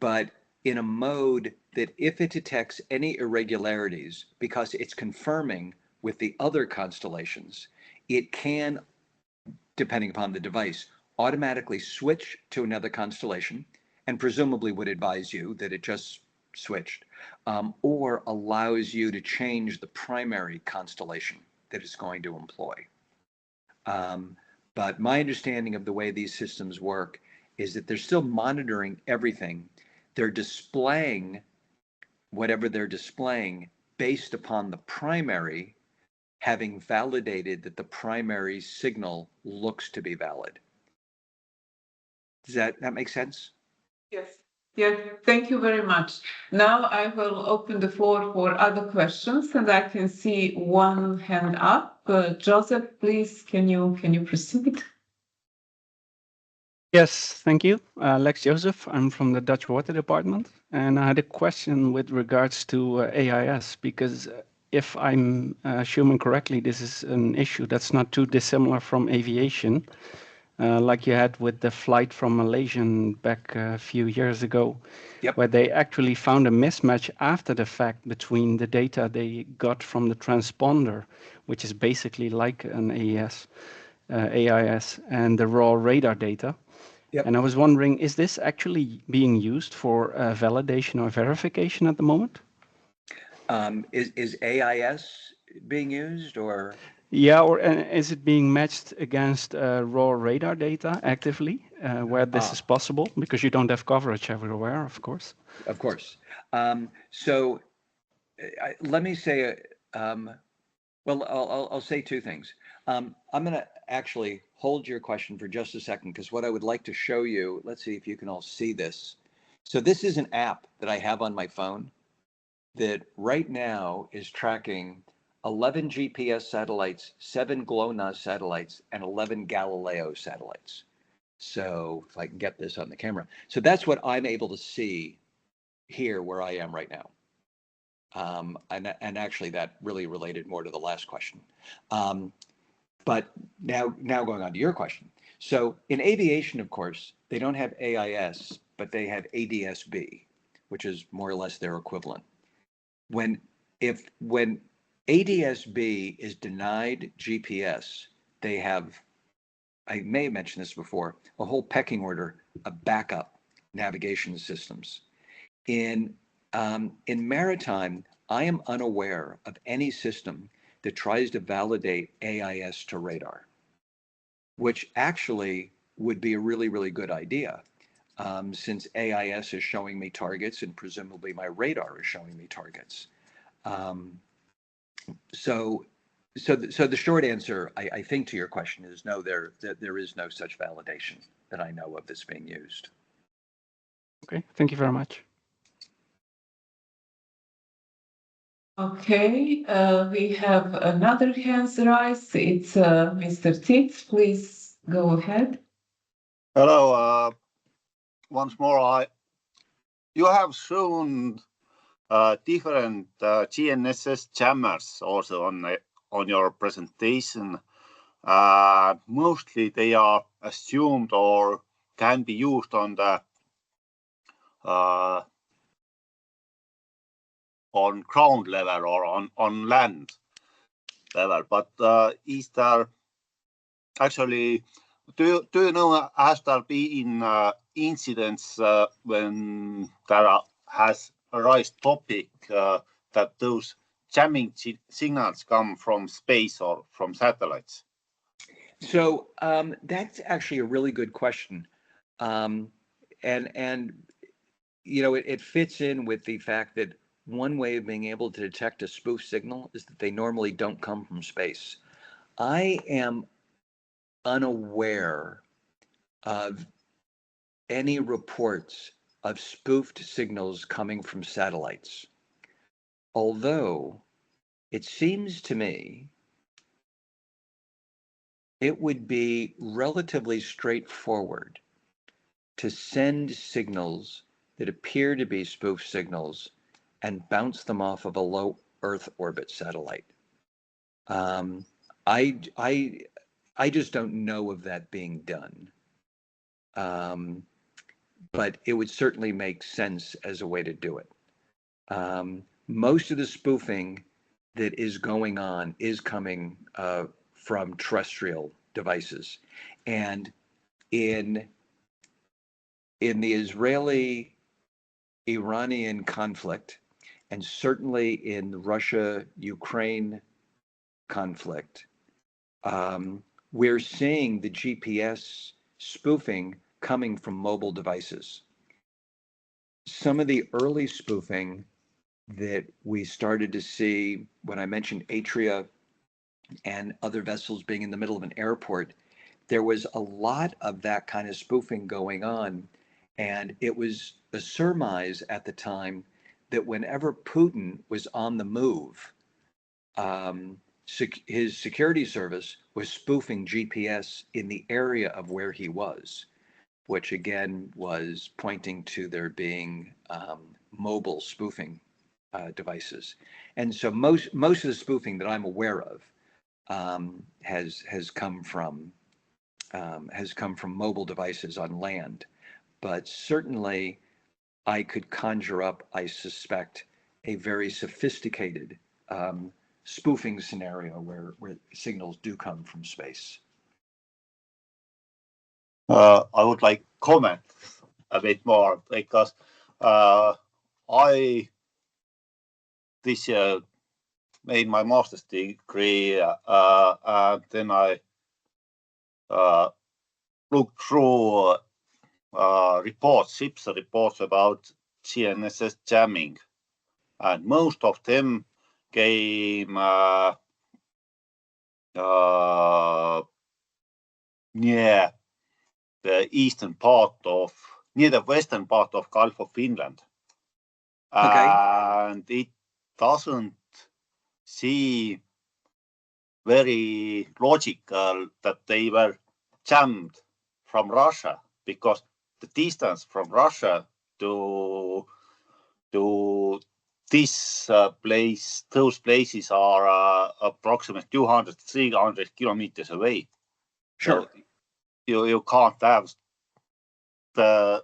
but in a mode that if it detects any irregularities, because it's confirming with the other constellations, it can, depending upon the device, automatically switch to another constellation, and presumably would advise you that it just switched, or allows you to change the primary constellation that it's going to employ. But my understanding of the way these systems work is that they're still monitoring everything. They're displaying whatever they're displaying based upon the primary having validated that the primary signal looks to be valid. Does that make sense? Yes. Yes, thank you very much. Now I will open the floor for other questions, and I can see one hand up. Joseph, please, can you proceed? Yes, thank you. Lex Joseph, I'm from the Dutch Water Department, and I had a question with regards to AIS, because if I'm assuming correctly, this is an issue that's not too dissimilar from aviation, like you had with the flight from Malaysia back a few years ago, Yep. where they actually found a mismatch after the fact between the data they got from the transponder, which is basically like an AIS, and the raw radar data. Yep. And I was wondering, is this actually being used for validation or verification at the moment? Is AIS being used, or? Yeah, or is it being matched against raw radar data actively, where this is possible? Because you don't have coverage everywhere, of course. Of course. So let me say, well, I'll say two things. I'm going to actually hold your question for just a second, because what I would like to show you, let's see if you can all see this. So this is an app that I have on my phone that right now is tracking 11 GPS satellites, 7 GLONASS satellites, and 11 Galileo satellites. So if I can get this on the camera. So that's what I'm able to see here where I am right now. And actually that really related more to the last question. But now going on to your question. So in aviation, of course, they don't have AIS, but they have ADS-B, which is more or less their equivalent. When ADS-B is denied GPS, they have, I may have mentioned this before, a whole pecking order of backup navigation systems. In maritime, I am unaware of any system that tries to validate AIS to radar, which actually would be a really, really good idea, since AIS is showing me targets and presumably my radar is showing me targets. So the short answer, I think, to your question is no, there is no such validation that I know of that's being used. Okay, thank you very much. Okay, we have another hands raised. It's Mr. Titz. Please go ahead. Hello. Once more, you have shown different GNSS jammers also on your presentation. Mostly they are assumed or can be used on the on ground level or on land level. But is there actually, do you know, has there been incidents when there has arisen topic that those jamming signals come from space or from satellites? So that's actually a really good question, and you know, it fits in with the fact that one way of being able to detect a spoof signal is that they normally don't come from space. I am unaware of any reports of spoofed signals coming from satellites, although it seems to me it would be relatively straightforward to send signals that appear to be spoof signals and bounce them off of a low Earth orbit satellite. I just don't know of that being done. But it would certainly make sense as a way to do it. Most of the spoofing that is going on is coming from terrestrial devices. And in the Israeli-Iranian conflict, and certainly in the Russia-Ukraine conflict, we're seeing the GPS spoofing coming from mobile devices. Some of the early spoofing that we started to see when I mentioned Atria and other vessels being in the middle of an airport, there was a lot of that kind of spoofing going on. And it was a surmise at the time that whenever Putin was on the move, his security service was spoofing GPS in the area of where he was, which again was pointing to there being mobile spoofing devices. And so most of the spoofing that I'm aware of has come from mobile devices on land. But certainly, I could conjure up, I suspect, a very sophisticated spoofing scenario where signals do come from space. I would like comment a bit more because I this year made my master's degree, and then I looked through reports, CIPSA reports about GNSS jamming, and most of them came near the near the western part of Gulf of Finland. Okay. And it doesn't seem very logical that they were jammed from Russia, because the distance from Russia to this place, those places are approximately 200, 300 kilometers away. Sure. So you can't have the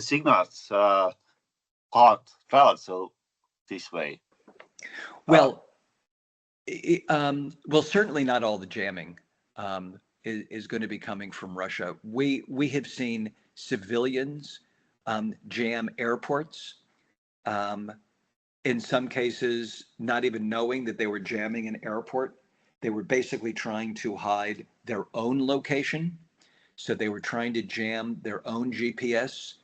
signals can't travel so this way. Well, well, certainly not all the jamming is going to be coming from Russia. We have seen civilians jam airports. In some cases, not even knowing that they were jamming an airport. They were basically trying to hide their own location. So they were trying to jam their own GPS.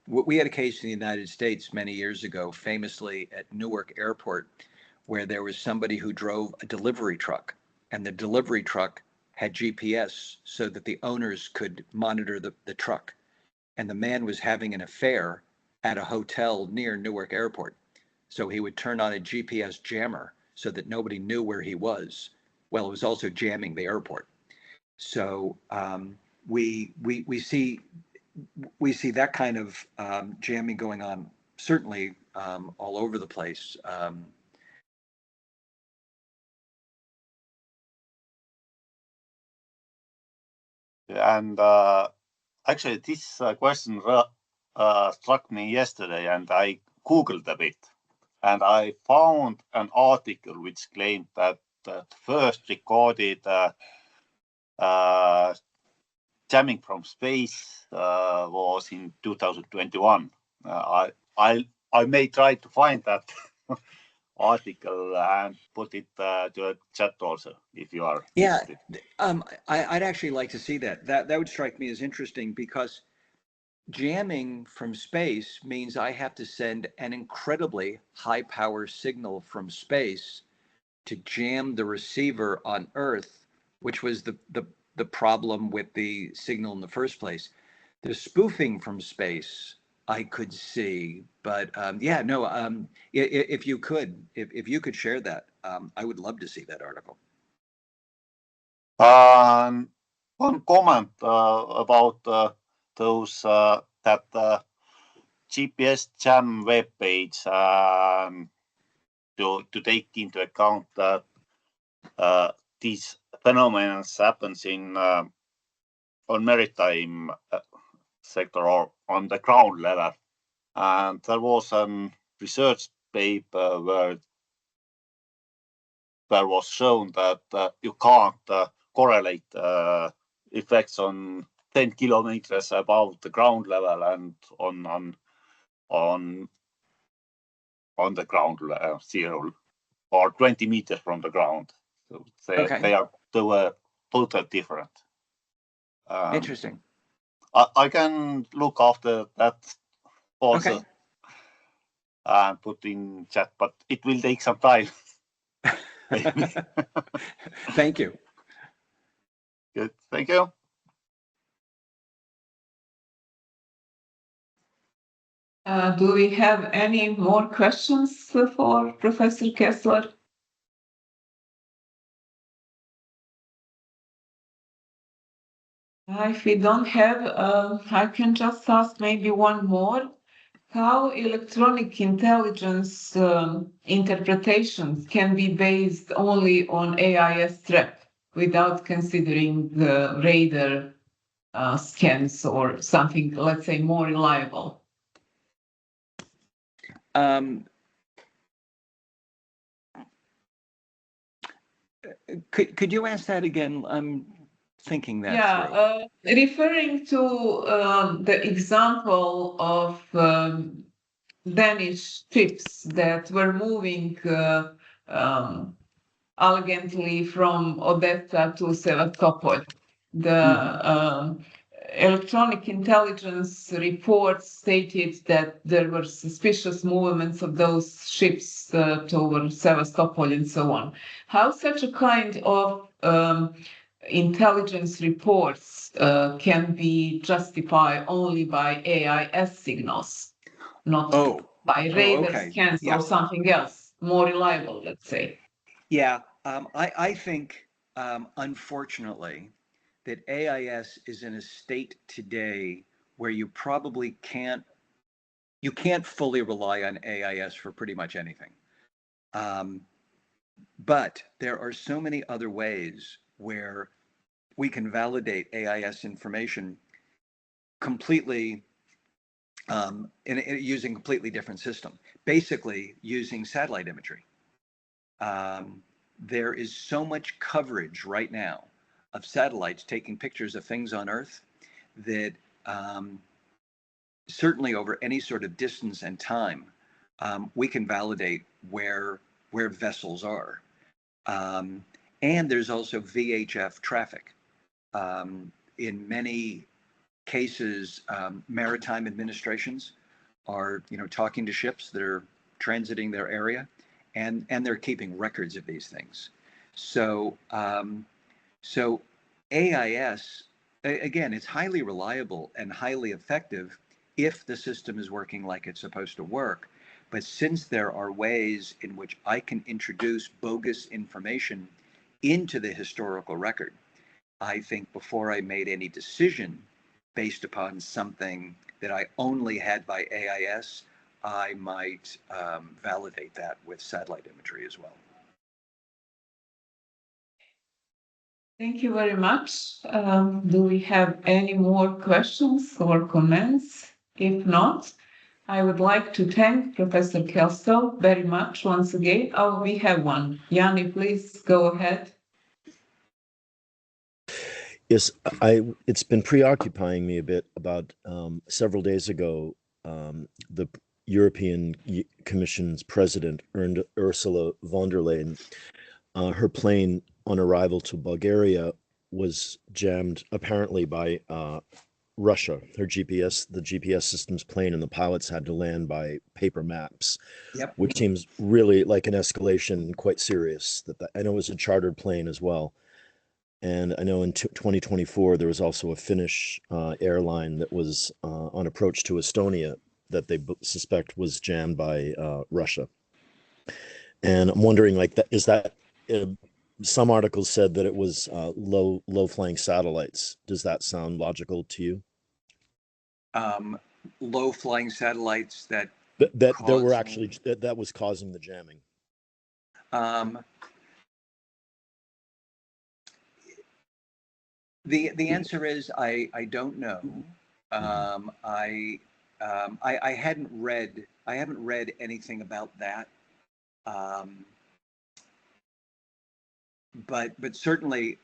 We had a case in the United States many years ago, famously at Newark Airport, where there was somebody who drove a delivery truck, and the delivery truck had GPS so that the owners could monitor the truck. And the man was having an affair at a hotel near Newark Airport. So he would turn on a GPS jammer so that nobody knew where he was. Well, it was also jamming the airport. So we see that kind of jamming going on certainly all over the place. And actually, this question struck me yesterday, and I Googled a bit, and I found an article which claimed that the first recorded jamming from space was in 2021. I may try to find that article and put it to the chat also, if you are interested. I'd actually like to see that. That would strike me as interesting, because jamming from space means I have to send an incredibly high power signal from space to jam the receiver on Earth, which was the problem with the signal in the first place. The spoofing from space I could see, but if you could share that, I would love to see that article. One comment about those that GPS jam web page, to take into account that these phenomena happens in on maritime sector or on the ground level. And there was a research paper where was shown that you can't correlate effects on 10 kilometers above the ground level and on the ground level, zero or 20 meters from the ground. So they are totally different. Interesting. I can look after that also and put in chat, but it will take some time. Thank you. Good, thank you. Do we have any more questions for Professor Kessler? If we don't have, I can just ask maybe one more. how electronic intelligence interpretations can be based only on AIS threat without considering the radar scans or something, let's say, more reliable. Could you ask that again? I'm thinking that through. Yeah, referring to the example of Danish ships that were moving elegantly from Odessa to Sevastopol. The electronic intelligence reports stated that there were suspicious movements of those ships towards Sevastopol and so on. How such a kind of intelligence reports can be justified only by AIS signals, not by radar okay. scans Yeah. or something else, more reliable, let's say. Yeah, I think, unfortunately, that AIS is in a state today where you probably can't fully rely on AIS for pretty much anything. But there are so many other ways where we can validate AIS information completely using a completely different system, basically using satellite imagery. There is so much coverage right now of satellites taking pictures of things on Earth that certainly over any sort of distance and time, we can validate where vessels are. And there's also VHF traffic. In many cases, maritime administrations are, talking to ships that are transiting their area, and they're keeping records of these things. So AIS, again, it's highly reliable and highly effective if the system is working like it's supposed to work. But since there are ways in which I can introduce bogus information into the historical record, I think before I made any decision based upon something that I only had by AIS, I might validate that with satellite imagery as well. Thank you very much. Do we have any more questions or comments? If not, I would like to thank Professor Kessler very much once again. Oh, we have one. Yanni, please go ahead. Yes, it's been preoccupying me a bit about several days ago, the European Commission's president, Ursula von der Leyen, her plane on arrival to Bulgaria was jammed apparently by Russia. The GPS system's plane and the pilots had to land by paper maps. Yep. Which seems really like an escalation, quite serious. I know it was a chartered plane as well. And I know in 2024, there was also a Finnish airline that was on approach to Estonia that they suspect was jammed by Russia. And I'm wondering, some articles said that it was low flying satellites. Does that sound logical to you? Low flying satellites that were actually that was causing the jamming. The answer is I don't know. I haven't read anything about that. But certainly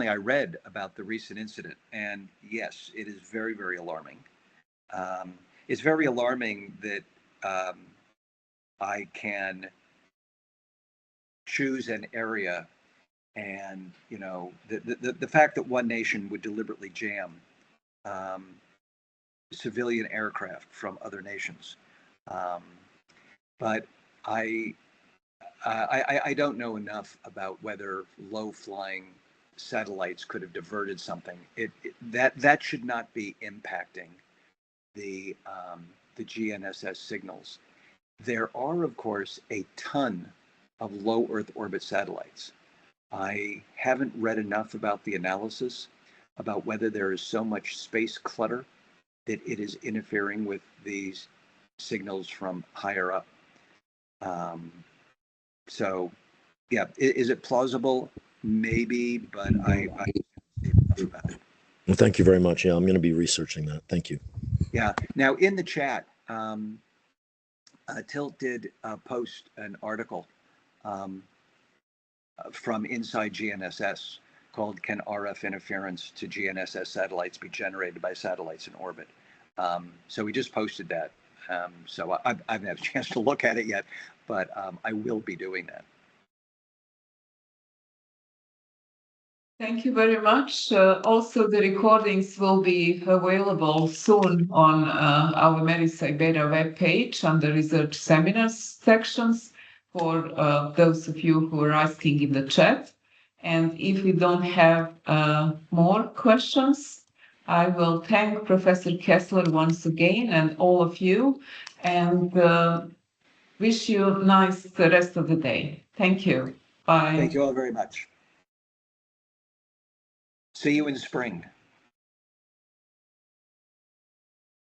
I read about the recent incident, and yes, it is very, very alarming. It's very alarming that I can choose an area, and the fact that one nation would deliberately jam civilian aircraft from other nations, but I don't know enough about whether low-flying satellites could have diverted something. That should not be impacting the GNSS signals. There are, of course, a ton of low Earth orbit satellites. I haven't read enough about the analysis about whether there is so much space clutter that it is interfering with these signals from higher up. So, yeah, is it plausible? Maybe, but I enough about it. Well, thank you very much. Yeah, I'm going to be researching that. Thank you. Yeah. Now, in the chat, Tilt did post an article from inside GNSS called "Can RF interference to GNSS satellites be generated by satellites in orbit?" So we just posted that. So I haven't had a chance to look at it yet, but I will be doing that. Thank you very much. Also, the recordings will be available soon on our Maritime webpage under research seminars sections for those of you who are asking in the chat. And if we don't have more questions, I will thank Professor Kessler once again and all of you, and wish you a nice rest of the day. Thank you. Bye. Thank you all very much. See you in spring.